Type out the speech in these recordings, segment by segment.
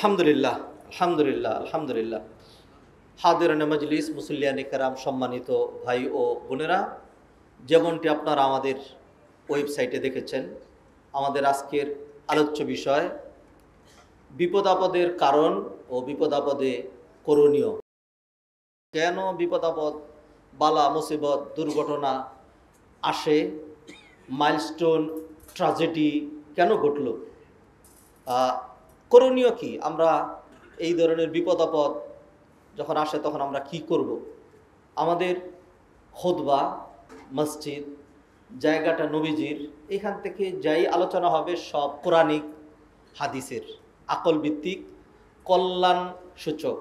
আলহামদুলিল্লাহ আলহামদুলিল্লাহ আলহামদুলিল্লাহ। হাদিরানে মজলিস, মুসল্লিয়ানে কেরাম, সম্মানিত ভাই ও বোনেরা, যেমনটি আপনারা আমাদের ওয়েবসাইটে দেখেছেন, আমাদের আজকের আলোচ্য বিষয় বিপদ আপদের কারণ ও বিপদ আপদে করণীয়। কেন বিপদ আপদ, বালা মুসিবত, দুর্ঘটনা আসে, মাইলস্টোন, ট্র্যাজেডি কেন ঘটল, করণীয় কি? আমরা এই ধরনের বিপদ আপদ যখন আসে তখন আমরা কি করব? আমাদের খুতবা, মসজিদ, জায়গাটা নবীজির, এখান থেকে যাই আলোচনা হবে সব কোরআনিক হাদিসের, আকল ভিত্তিক, কল্যাণ সূচক।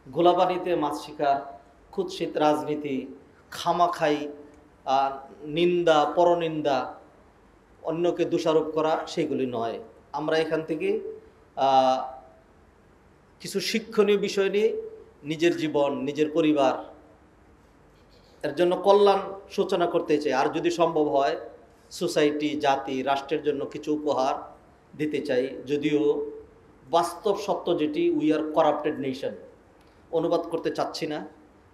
গোলাপানিতে মাছ শিকার, কুৎসিত রাজনীতি, খামাখাই নিন্দা, পরনিন্দা, অন্যকে দোষারোপ করা, সেগুলি নয়। আমরা এখান থেকে কিছু শিক্ষণীয় বিষয় নিয়ে নিজের জীবন, নিজের পরিবার এর জন্য কল্যাণ সূচনা করতে চাই। আর যদি সম্ভব হয় সোসাইটি, জাতি, রাষ্ট্রের জন্য কিছু উপহার দিতে চাই। যদিও বাস্তব সত্য যেটি, উই আর করাপ্টেড নেশন, অনুবাদ করতে চাচ্ছি না।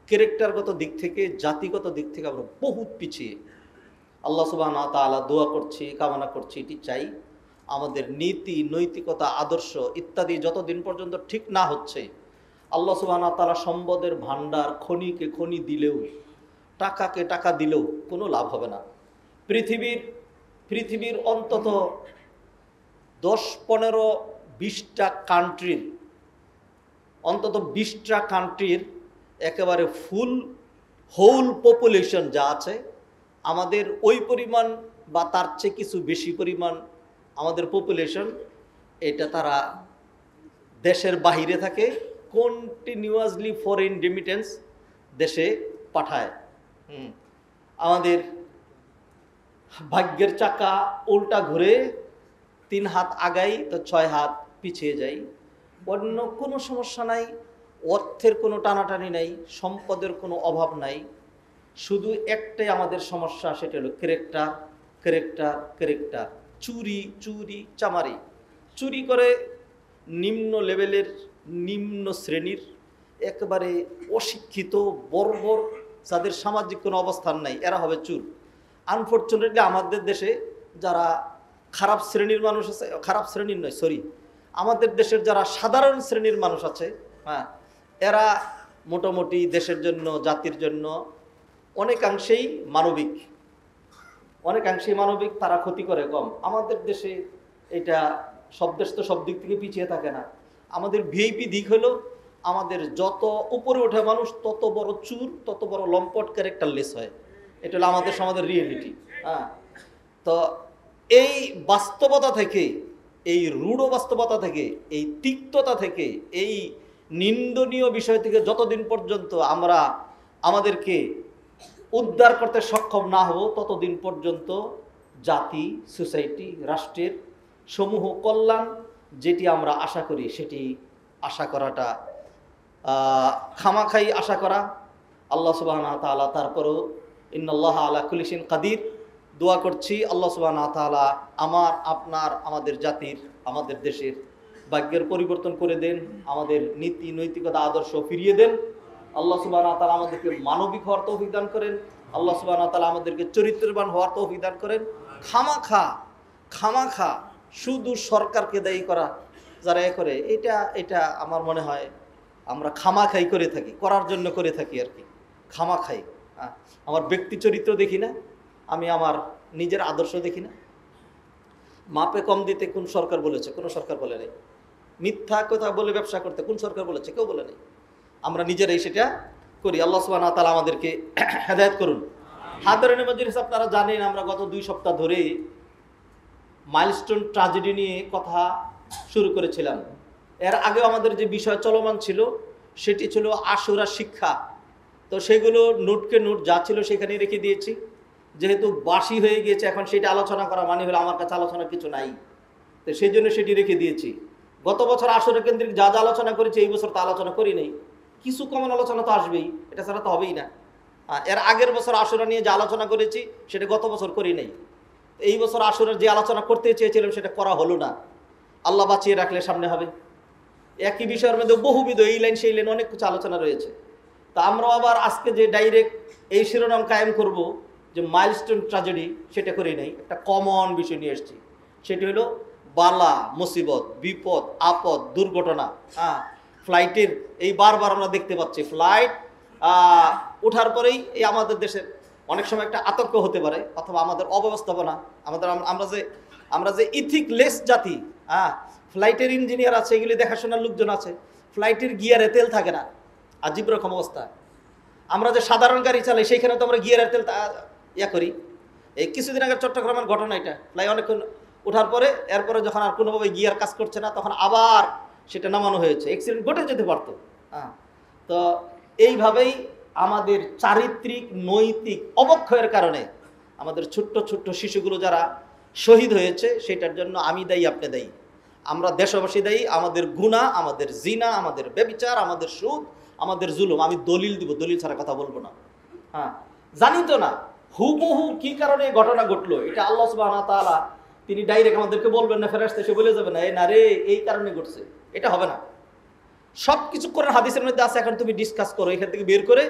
ক্যারেক্টারগত দিক থেকে, জাতিগত দিক থেকে আমরা বহুত পিছিয়ে। আল্লাহ সুবহানাহু ওয়া তাআলা দোয়া করছি, কামনা করছি, এটি চাই আমাদের নীতি, নৈতিকতা, আদর্শ ইত্যাদি যতদিন পর্যন্ত ঠিক না হচ্ছে, আল্লাহ সুবহানাহু ওয়া তাআলা সম্পদের ভাণ্ডার, খনিকে খনি দিলেও, টাকাকে টাকা দিলেও কোনো লাভ হবে না। পৃথিবীর অন্তত 10-15-20টা কান্ট্রির, অন্তত 20টা কান্ট্রির একেবারে হোল পপুলেশন যা আছে, আমাদের ওই পরিমাণ বা তার চেয়ে কিছু বেশি পরিমাণ আমাদের পপুলেশন, এটা তারা দেশের বাহিরে থাকে, কন্টিনিউয়াসলি ফরেন রেমিটেন্স দেশে পাঠায়। আমাদের ভাগ্যের চাকা উল্টা ঘুরে 3 হাত আগাই তো 6 হাত পিছিয়ে যাই। অন্য কোনো সমস্যা নাই, অর্থের কোনো টানাটানি নাই, সম্পদের কোনো অভাব নাই। শুধু একটাই আমাদের সমস্যা, সেটা হলো ক্যারেক্টার। চুরি চামারি। চুরি করে নিম্ন লেভেলের, নিম্ন শ্রেণীর, একেবারে অশিক্ষিত, বর্বর, যাদের সামাজিক কোনো অবস্থান নাই, এরা হবে চুর। আনফর্চুনেটলি আমাদের দেশে যারা খারাপ শ্রেণীর মানুষ আছে, খারাপ শ্রেণীর নয়, সরি, আমাদের দেশের যারা সাধারণ শ্রেণীর মানুষ আছে, এরা মোটামুটি দেশের জন্য, জাতির জন্য অনেকাংশেই মানবিক, তারা ক্ষতি করে কম। আমাদের দেশে এটা, সব দেশ তো সব দিক থেকে পিছিয়ে থাকে না। আমাদের ভিআইপি দিক হলো, আমাদের যত উপরে ওঠে মানুষ তত বড় চুর, তত বড় লম্পট, ক্যারেক্টারলেস হয়। এটা হলো আমাদের সমাজের রিয়েলিটি। তো এই বাস্তবতা থেকে, এই রূঢ় বাস্তবতা থেকে, এই তিক্ততা থেকে, এই নিন্দনীয় বিষয় থেকে যতদিন পর্যন্ত আমরা আমাদেরকে উদ্ধার করতে সক্ষম না হব, ততদিন পর্যন্ত জাতি, সোসাইটি, রাষ্ট্রের সমূহ কল্যাণ যেটি আমরা আশা করি, সেটি আশা করাটা খামাখাই আশা করা। আল্লাহ সুবহানাহু ওয়া তাআলা তারপরও ইন্নাল্লাহা আলা কুল্লি শাইইন কাদির, দোয়া করছি আল্লাহ সুবহানাহু ওয়া তাআলা আমার, আপনার, আমাদের জাতির, আমাদের দেশের ভাগ্যের পরিবর্তন করে দেন, আমাদের নীতি, নৈতিকতা, আদর্শ ফিরিয়ে দেন। আল্লাহ সুবহানাহু ওয়া তাআলা আমাদেরকে মানবিক হওয়ার তৌফিক দান করেন। আল্লাহ সুবহানাহু ওয়া তাআলা আমাদেরকে চরিত্রবান হওয়ার তৌফিক দান করেন। খামাখা শুধু সরকারকে দায়ী করা যারা করে, এটা আমার মনে হয় আমরা খামাখাই করে থাকি, করার জন্য করে থাকি আর কি, খামাখাই। আমার ব্যক্তি চরিত্র দেখি না, আমি আমার নিজের আদর্শ দেখি না। মাপে কম দিতে কোন সরকার বলেছে? কোনো সরকার বলে নেই। মিথ্যা কথা বলে ব্যবসা করতে কোন সরকার বলেছে? কেউ বলে নেই। আমরা নিজেরাই সেটা করি। আল্লাহ সুবহানাহু ওয়া তাআলা আমাদেরকে হেদায়েত করুন। হাদিরানে মজলিস, আপনারা জানেন আমরা গত 2 সপ্তাহ ধরে মাইলস্টোন ট্র্যাজেডি নিয়ে কথা শুরু করেছিলাম। এর আগেও আমাদের যে বিষয় চলমান ছিল সেটি ছিল আশুরা শিক্ষা। তো সেগুলো নোটকে নোট যা ছিল সেখানে রেখে দিয়েছি। যেহেতু বাসি হয়ে গিয়েছে, এখন সেটা আলোচনা করা মানে হলো আমার কাছে আলোচনা কিছু নাই, তো সেই জন্য সেটি রেখে দিয়েছি। গত বছর আশুরা কেন্দ্রিক যা যা আলোচনা করেছি, এই বছর তা আলোচনা করি নাই। কিছু কমন আলোচনা তো আসবেই, এটা ছাড়া তো হবেই না। এর আগের বছর আশুরা নিয়ে যে আলোচনা করেছি সেটা গত বছর করি নাই। এই বছর আশুরার যে আলোচনা করতে চেয়েছিলাম সেটা করা হলো না। আল্লাহ বাঁচিয়ে রাখলে সামনে হবে। একই বিষয়ের মধ্যে বহুবিধ এই লাইন সেই লাইন অনেক কিছু আলোচনা রয়েছে। তা আমরাও আবার আজকে যে ডাইরেক্ট এই শিরোনাম কায়েম করব যে মাইলস্টোন ট্র্যাজেডি, সেটা করেই নাই, একটা কমন বিষয় নিয়ে এসেছি। সেটি হলো বালা মুসিবত, বিপদ আপদ, দুর্ঘটনা। ফ্লাইটের এই বারবার আমরা দেখতে পাচ্ছি, ফ্লাইট ওঠার পরেই এই আমাদের দেশের অনেক সময় একটা আতঙ্ক হতে পারে, অথবা আমাদের অব্যবস্থাপনা, আমরা যে ইথিকলেস জাতি। ফ্লাইটের ইঞ্জিনিয়ার আছে, এগুলি দেখাশোনার লোকজন আছে, ফ্লাইটের গিয়ারে তেল থাকে না, আজীব রকম অবস্থা। আমরা যে সাধারণ গাড়ি চালাই সেইখানে তো আমরা গিয়ারের তেল করি। এই কিছুদিন আগে চট্টগ্রামের ঘটনা, এটা ফ্লাই অনেকক্ষণ ওঠার পরে এরপরে যখন আর কোনোভাবে গিয়ার কাজ করছে না, তখন আবার সেটা নামানো হয়েছে, অ্যাক্সিডেন্ট ঘটে যেতে পারতো। তো এইভাবেই আমাদের চারিত্রিক নৈতিক অবক্ষয়ের কারণে আমাদের ছোট্ট ছোট্ট শিশুগুলো যারা শহীদ হয়েছে, সেটার জন্য আমি দায়ী, আপনি দায়ী, আমরা দেশবাসী দায়ী। আমাদের গুনাহ, আমাদের জিনা, আমাদের ব্যভিচার, আমাদের সুদ, আমাদের জুলুম। আমি দলিল দিব, দলিল ছাড়া কথা বলবো না। জানি তো না হুবহু কি কারণে ঘটনা ঘটলো, এটা আল্লাহ সুবহানাহু ওয়া তাআলা তিনি ডাইরেক্ট আমাদেরকে বলবেন না, ফেরেশতা এসে বলে যাবে না এই না রে এই কারণে ঘটছে, এটা হবে না। সব কিছু কোরআন হাদিসের মধ্যে আছে। এখন তুমি ডিসকাস করো, এখান থেকে বের করে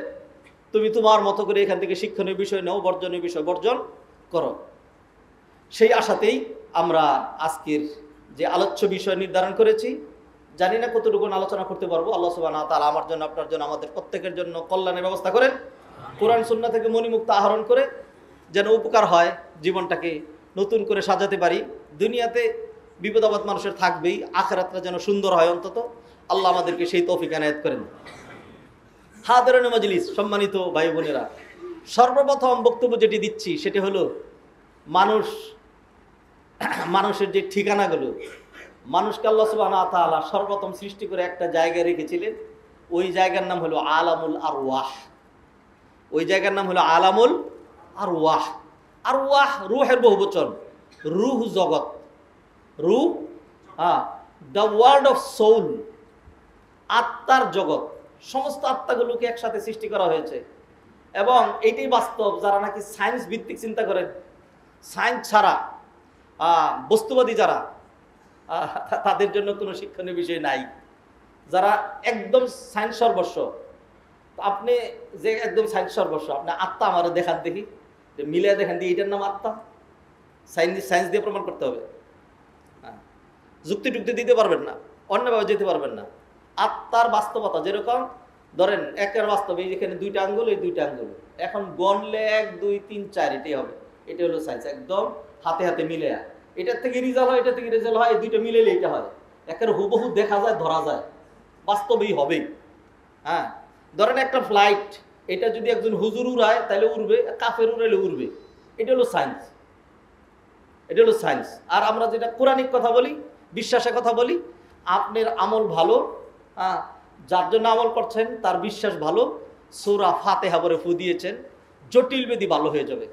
তুমি তোমার মতো করে এখান থেকে শিক্ষণীয় বিষয় নাও, বর্জনীয় বিষয় বর্জন করো। সেই আশাতেই আমরা আজকের যে আলোচ্য বিষয় নির্ধারণ করেছি, জানি না কতটুকু আলোচনা করতে পারবো। আল্লাহ সুবহানাহু ওয়া তাআলা আমার জন্য, আপনার জন্য, আমাদের প্রত্যেকের জন্য কল্যাণের ব্যবস্থা করেন। কোরআন সুন্নাহ থেকে মণিমুক্তা আহরণ করে যেন উপকার হয়, জীবনটাকে নতুন করে সাজাতে পারি। দুনিয়াতে বিপদাবাদ মানুষের থাকবেই, আখিরাতটা যেন সুন্দর হয় অন্তত। আল্লাহ আমাদেরকে সেই তৌফিক এনায়েত করেন। হাদিরিন মাজলিস, সম্মানিত ভাই বোনেরা, সর্বপ্রথম বক্তব্য যেটি দিচ্ছি সেটি হলো মানুষের যে ঠিকানাগুলো, মানুষকে আল্লাহ সুবহানাহু ওয়া তাআলা সর্বপ্রথম সৃষ্টি করে একটা জায়গায় রেখেছিলেন। ওই জায়গার নাম হলো আলামুল আরওয়াহ। ওই জায়গার নাম হলো আলামুল আরওয়াহ। আরওয়াহ রূহের বহুবচন, রূহ জগৎ, রূহ, দ্য ওয়ার্ল্ড অফ সোল, আত্মার জগৎ। সমস্ত আত্মাগুলোকে একসাথে সৃষ্টি করা হয়েছে। এবং এইটাই বাস্তব, যারা নাকি সায়েন্স ভিত্তিক চিন্তা করেন, সায়েন্স ছাড়া বস্তুবাদী যারা, তাদের জন্য কোনো শিক্ষণীয় বিষয় নাই। যারা একদম সায়েন্স সর্বস্ব, আপনি যে একদম সায়েন্স সর্বস্ব, আপনি আত্মা আমারও দেখান দেখি, মিলে দেখেন দিয়ে এটার নাম আত্মা। সায়েন্স দিয়ে প্রমাণ করতে হবে, যুক্তি টুক্তি দিতে পারবেন না, অন্যভাবে যেতে পারবেন না। আত্মার বাস্তবতা যেরকম, ধরেন একের বাস্তব, এই যেখানে দুইটা আঙ্গুল, এই দুইটা আঙ্গুল এখন গণলে 1 2 3 4 এটাই হবে। এটা হলো সায়েন্স, একদম হাতে হাতে মিলে। এটার থেকে রেজাল্ট হয়, এটা থেকে রেজাল্ট হয়, এই দুইটা মিলেলে এটা হয়। একের হুবহু দেখা যায়, ধরা যায়, বাস্তবেই হবে। ধরেন একটা ফ্লাইট, এটা যদি একজন হুজুর উড়ায় তাহলে উড়বে, কাফের উড়াইলে উড়বে। এটা হলো সায়েন্স, এটা হলো সায়েন্স। আর আমরা যেটা কোরআনিক কথা বলি, বিশ্বাসের কথা বলি, আপনার আমল ভালো, যার জন্য আমল করছেন তার বিশ্বাস ভালো, সূরা ফাতিহা পড়ে ফু দিয়েছেন, জটিল ব্যাধি ভালো হয়ে যাবে।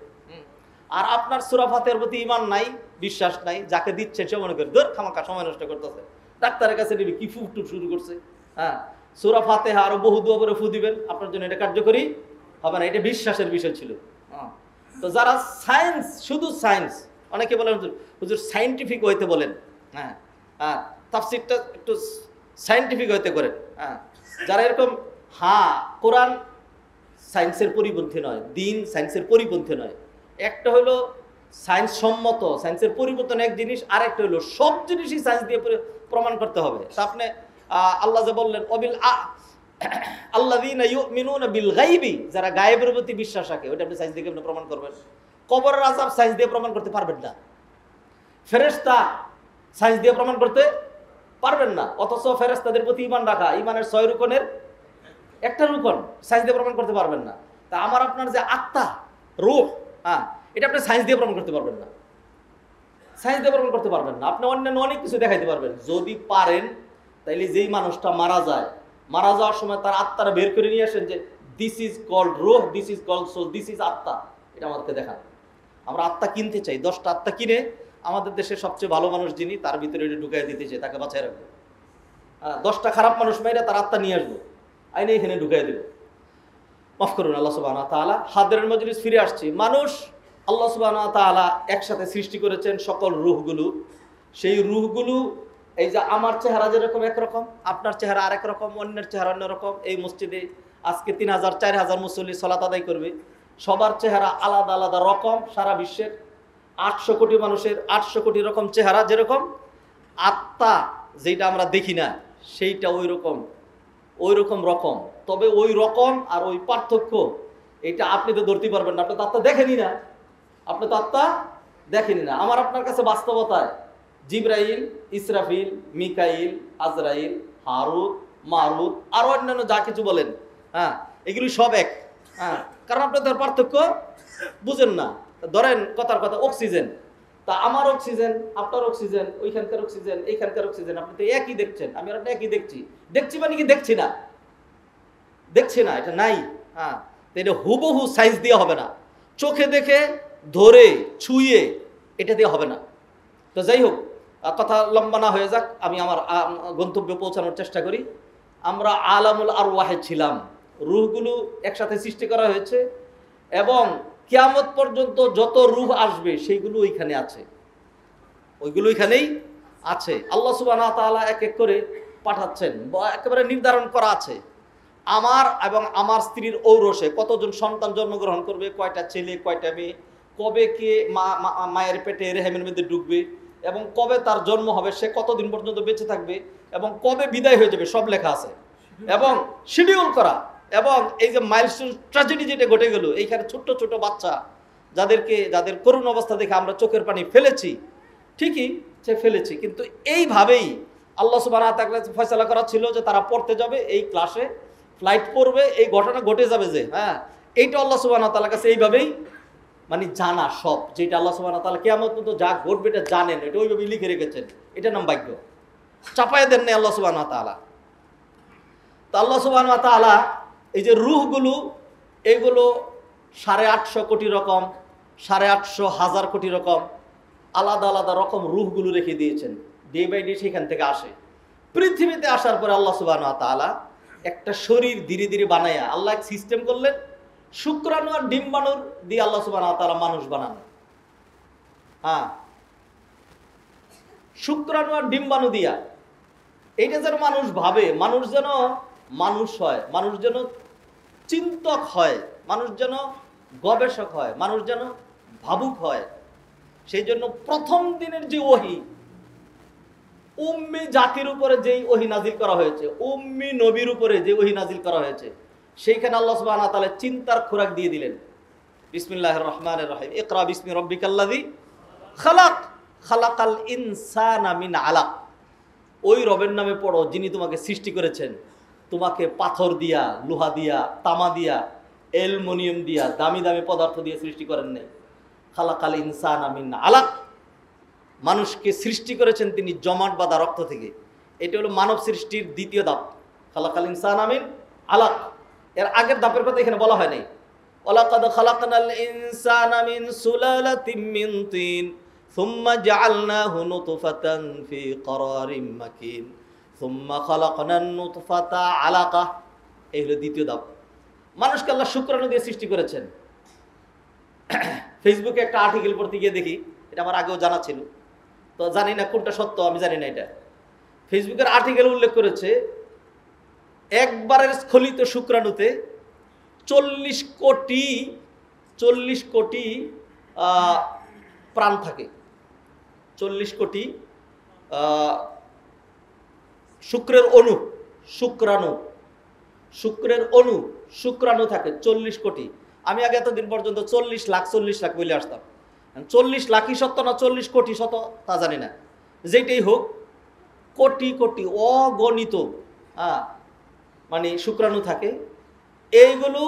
আর আপনার সূরা ফাতিহার প্রতি ঈমান নাই, বিশ্বাস নাই, যাকে দিচ্ছেন সে মনে করে দূর খামাখা সময় নষ্ট করতেছে, ডাক্তারের কাছে নিবি কি ফুফ টুপ শুরু করছে। সূরা ফাতিহা আরো বহু দোয়া করে ফু দিবেন, আপনার জন্য এটা কার্যকরী হবে না। এটা বিশ্বাসের বিষয় ছিল। তো যারা সায়েন্স, শুধু সায়েন্স, অনেকে বলেন হুজুর সায়েন্টিফিক হইতে বলেন, তাফসীরটা একটু সায়েন্টিফিক হইতে করেন। যারা এরকম, কোরআন সায়েন্সের পরিপন্থী নয়, দিন সায়েন্সের পরিপন্থী নয়। একটা হলো সায়েন্স সম্মত, সায়েন্সের পরিবর্তন এক জিনিস, আর একটা হলো সব জিনিসই সায়েন্স দিয়ে প্রমাণ করতে হবে। তা আপনি আল্লাহ যে বললেন আল্লাযীনা ইউমিনুনা বিল গায়বি, যারা গায়েবের প্রতি বিশ্বাস রাখে, ওটা আপনি সায়েন্স দিয়ে কেমনে প্রমাণ করবেন? কবরের আযাব সায়েন্স দিয়ে প্রমাণ করতে পারবেন না। ফেরেশতা সায়েন্স দিয়ে প্রমাণ করতে পারবেন না। অথচ ফেরেশতাদের প্রতি ঈমান রাখা, ঈমানের 6 রুকনের একটা রুকন, সায়েন্স দিয়ে প্রমাণ করতে পারবেন না। তা আমার আপনার যে আত্মা, রূহ, এটা আপনি সায়েন্স দিয়ে প্রমাণ করতে পারবেন না, সায়েন্স দিয়ে প্রমাণ করতে পারবেন না। আপনি অন্যান্য অনেক কিছু দেখাইতে পারবেন যদি পারেন। তাইলে যেই মানুষটা মারা যায়, মারা যাওয়ার সময় তার আত্মারা বের করে নিয়ে আসেন যে this is called ruh, this is called soul, this is atma, এটা আমাদেরকে দেখান। আমরা আত্মা কিনতে চাই, 10টা আত্মা কিনে আমাদের দেশের সবচেয়ে ভালো মানুষ যিনি, তার ভিতরে এটা ঢুকাই দিতে চাই, তাকে বাঁচাই রাখবো। 10টা খারাপ মানুষ মেয়েরা তার আত্মা নিয়ে আসবো, আইনে এখানে ঢুকাই দেবো। মাফ করুন আল্লাহ সুবহানাহু ওয়া তাআলা। হাদিরের মজলিস ফিরে আসছি। মানুষ আল্লাহ সুবহানাহু ওয়া তাআলা একসাথে সৃষ্টি করেছেন সকল রূহগুলো। সেই রূহগুলো এই যে আমার চেহারা যেরকম একরকম, আপনার চেহারা আরেক রকম, অন্যের চেহারা অন্যরকম। এই মসজিদে আজকে 3000 4000 মুসল্লি সালাত আদায় করবে, সবার চেহারা আলাদা আলাদা রকম। সারা বিশ্বের 800 কোটি মানুষের 800 কোটি রকম চেহারা, যেরকম আত্মা যেটা আমরা দেখি না সেইটা ওই রকম রকম। তবে ওই রকম আর ওই পার্থক্য এটা আপনি তো ধরতে পারবেন না, আপনি তো আত্মা দেখেনি না, আপনি তো আত্মা দেখেনি না। আমার আপনার কাছে বাস্তবতায় জিব্রাইল, ইসরাফিল, মিকাইল, আজরাইল, হারুত, মারুত আর অন্যান্য যা কিছু বলেন, হ্যাঁ, এগুলি সব এক। হ্যাঁ, কারণ আপনি তার পার্থক্য বুঝেন না। ধরেন কথার কথা অক্সিজেন, তা আমার অক্সিজেন, আপনার অক্সিজেন, ওইখানকার অক্সিজেন, এইখানকার অক্সিজেন, আপনি তো একই দেখছেন, আমি আর আপনি একই দেখছি মানে কি দেখছি না, এটা নাই। হ্যাঁ, তো এটা হুবহু সাইজ দিয়ে হবে না, চোখে দেখে ধরে ছুঁয়ে এটা দিয়ে হবে না। তো যাই হোক, কথা লম্বা না হয়ে যাক, আমি আমার গন্তব্যে পৌঁছানোর চেষ্টা করি। আমরা আলামুল আরওয়াহে ছিলাম, রূহগুলো একসাথে সৃষ্টি করা হয়েছে এবং কিয়ামত পর্যন্ত যত রূহ আসবে সেইগুলো ওইখানে আছে, ওইগুলো ওইখানেই আছে। আল্লাহ সুবহানাহু ওয়া তাআলা এক এক করে পাঠাচ্ছেন, একেবারে নির্ধারণ করা আছে। আমার এবং আমার স্ত্রীর ঔরসে কতজন সন্তান জন্মগ্রহণ করবে, কয়টা ছেলে কয়টা মেয়ে, কবে কে মায়ের পেটে রেহেমের মধ্যে ঢুকবে এবং কবে তার জন্ম হবে, সে কতদিন পর্যন্ত বেঁচে থাকবে এবং কবে বিদায় হয়ে যাবে, সব লেখা আছে এবং শিডিউল করা। এবং এই যে মাইলস্টোন ট্র্যাজেডি যেটা ঘটে গেল, এইখানে ছোট্ট ছোট বাচ্চা যাদের করুণ অবস্থা দেখে আমরা চোখের পানি ফেলেছি, ঠিকই সে ফেলেছি, কিন্তু এইভাবেই আল্লাহ সুবহানাহু ওয়া তাআলা ফয়সালা করা ছিল যে তারা পড়তে যাবে, এই ক্লাসে ফ্লাইট পড়বে, এই ঘটনা ঘটে যাবে, যে হ্যাঁ, এইটা আল্লাহ সুবহানাহু ওয়া তাআলার কাছে এইভাবেই মানে জানা সব, যেটা আল্লাহ সুবহানাহু ওয়া তাআলা কিয়ামত পর্যন্ত যা ঘটবে এটা জানেন, এটা ওইভাবেই লিখে রেখেছেন। এটা নাম ভাগ্য, চাপায় দেন নাই আল্লাহ সুবহানাহু ওয়া তাআলা। তো আল্লাহ সুবহানাহু ওয়া তাআলা এই যে রূহগুলো, এগুলো 850 কোটি রকম, 850,000 কোটি রকম আলাদা আলাদা রকম রূহগুলো রেখে দিয়েছেন, ডে বাই ডে সেখান থেকে আসে। পৃথিবীতে আসার পরে আল্লাহ সুবহানাহু ওয়া তাআলা একটা শরীর ধীরে ধীরে বানায়া আল্লাহ এক সিস্টেম করলেন, শুক্রাণু আর ডিম্বাণুর দিয়ে আল্লাহ সুবহানাহু ওয়া তাআলা মানুষ বানানো। হ্যাঁ, শুক্রাণু আর ডিম্বাণু দিয়া এইটা যেন মানুষ ভাবে, মানুষ যেন মানুষ হয়, মানুষ যেন চিন্তক হয়, মানুষ যেন গবেষক হয়, মানুষ যেন ভাবুক হয়। সেই জন্য প্রথম দিনের যে ওহী, উম্মি জাতির উপরে যেই ওহী নাজিল করা হয়েছে, উম্মি নবীর উপরে যে ওহী নাজিল করা হয়েছে, সেইখানে আল্লাহ সুবহানাহু ওয়া তাআলা চিন্তার খোরাক দিয়ে দিলেন। বিসমিল্লাহির রহমানির রহিম, ইকরা বিসমি রাব্বিকাল্লাযী খালাক, খালাকাল ইনসানা মিন আলাক। ওই রবের নামে পড়ো যিনি তোমাকে সৃষ্টি করেছেন, তোমাকে পাথর দিয়া, লোহা দিয়া, তামা দিয়া, অ্যালুমিনিয়াম দিয়া, দামি দামি পদার্থ দিয়ে সৃষ্টি করেন নাই। খালাকাল ইনসানা মিন আলাক, মানুষকে সৃষ্টি করেছেন তিনি জমাট বাঁধা রক্ত থেকে। এটা হলো মানব সৃষ্টির দ্বিতীয় ধাপ, খালাকাল ইনসানা মিন আলাক। এর আগের ধাপের কথা এখানে বলা হয় নাই। ওয়ালাকাদ খালাকনাল ইনসানা মিন সুলালাতিন মিন তিন সুম্মা জাআলনাহু নুতফাতান ফি করারিম মাকিন সুম্মা খালাকনান নুতফাতা আলাকা। এই হলো দ্বিতীয় ধাপ। মানুষকে আল্লাহ শুক্রাণু দিয়ে সৃষ্টি করেছেন। ফেসবুকে একটা আর্টিকেল পড়তে গিয়ে দেখি, এটা আমার আগেও জানা ছিল, তো জানি না কোনটা সত্য, আমি জানি না। এটা ফেসবুকের আর্টিকেল উল্লেখ করেছে, একবারের স্খলিত শুক্রাণুতে 40 কোটি প্রাণ থাকে। 40 কোটি শুক্রের শুক্রাণু থাকে 40 কোটি। আমি আগে এতদিন পর্যন্ত 40 লাখ বলে আসতাম। 40 লাখই সত্য না 40 কোটি সত্য তা জানি না, যেটাই হোক, কোটি কোটি অগণিত মানে শুক্রাণু থাকে। এইগুলো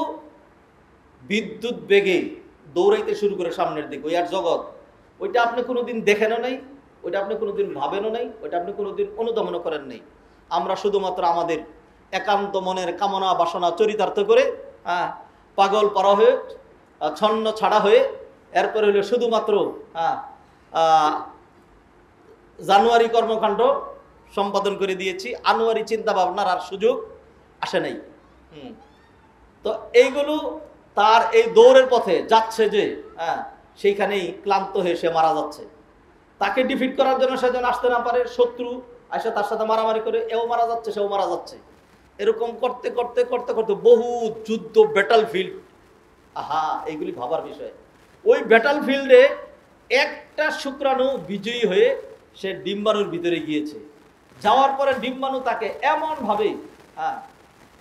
বিদ্যুৎ বেগে দৌড়াইতে শুরু করে সামনের দিকে, ওই আর জগৎ, ওইটা আপনি কোনোদিন দেখেনও নাই, ওইটা আপনি কোনোদিন ভাবেনও নাই, ওইটা আপনি কোনোদিন অনুধাবনও করেন নাই। আমরা শুধুমাত্র আমাদের একান্ত মনের কামনা বাসনা চরিতার্থ করে পাগল পারা হয়ে, ছন্ন ছাড়া হয়ে, এরপরে হলো শুধুমাত্র জানুয়ারি কর্মকাণ্ড সম্পাদন করে দিয়েছি, আনোয়ারি চিন্তা ভাবনার আর সুযোগ আসে নাই। তো এইগুলো তার এই দৌড়ের পথে যাচ্ছে যে সেইখানেই ক্লান্ত হয়ে সে মারা যাচ্ছে। তাকে ডিফিট করার জন্য সে যেন আসতে না পারে, শত্রু আয়সা তার সাথে মারামারি করে, এও মারা যাচ্ছে সেও মারা যাচ্ছে। এরকম করতে করতে করতে করতে বহু যুদ্ধ, ব্যাটল ফিল্ড, আহা এইগুলি ভাবার বিষয়। ওই ব্যাটল ফিল্ডে একটা শুক্রাণু বিজয়ী হয়ে সে ডিম্বাণুর ভিতরে গিয়েছে। যাওয়ার পরে ডিম্বাণু তাকে এমনভাবে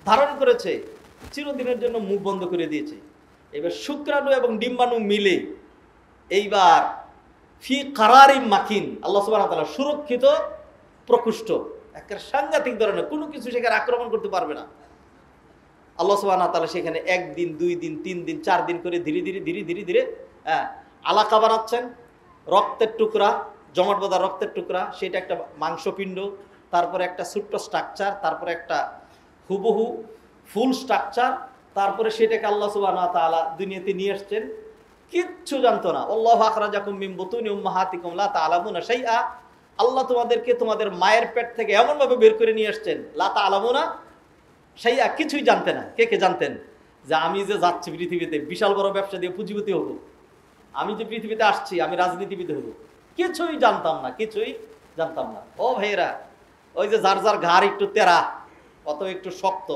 ধারণ করেছে, চিরদিনের জন্য মুখ বন্ধ করে দিয়েছে। এবার শুক্রাণু এবং ডিম্বাণু মিলে এইবার ফি কারারিম মাকিন, আল্লাহ সুবহানাহু ওয়া তাআলা সুরক্ষিত প্রকোষ্ঠ, একটা সাংঘাতিক ধরনের, কোনো কিছু সেখানে আক্রমণ করতে পারবে না। আল্লাহ সুবহানাহু ওয়া তাআলা সেখানে 1 দিন 2 দিন 3 দিন 4 দিন করে ধীরে ধীরে ধীরে ধীরে ধীরে আলাকা বানাচ্ছেন, রক্তের টুকরা, জমাট বাঁধা রক্তের টুকরা, সেটা একটা মাংসপিণ্ড, তারপরে একটা ছোট্ট স্ট্রাকচার, তারপরে একটা হুবহু ফুল স্ট্রাকচার, তারপরে সেটাকে আল্লাহ সুবহানাহু ওয়া তাআলা দুনিয়াতে নিয়ে আসছেন। কিচ্ছু জানতো না। আল্লাহু আখরাজাকুম মিন বুতুনি উম্মাহাতিকুম লা তা'লামুনা শাইআ, আল্লাহ তোমাদেরকে তোমাদের মায়ের পেট থেকে এমনভাবে বের করে নিয়ে আসছেন, লা তা'লামুনা শাইআ, কিছুই জানতে না। কে কে জানতেন যে আমি যে যাচ্ছি পৃথিবীতে বিশাল বড় ব্যবসা দিয়ে পুঁজিপতি হব, আমি যে পৃথিবীতে আসছি আমি রাজনীতিবিদ হব? কিছুই জানতাম না, কিছুই জানতাম না। ও ভাইয়েরা, ওই যে যার যার ঘাড় একটু তেরা, অত একটু শক্ত,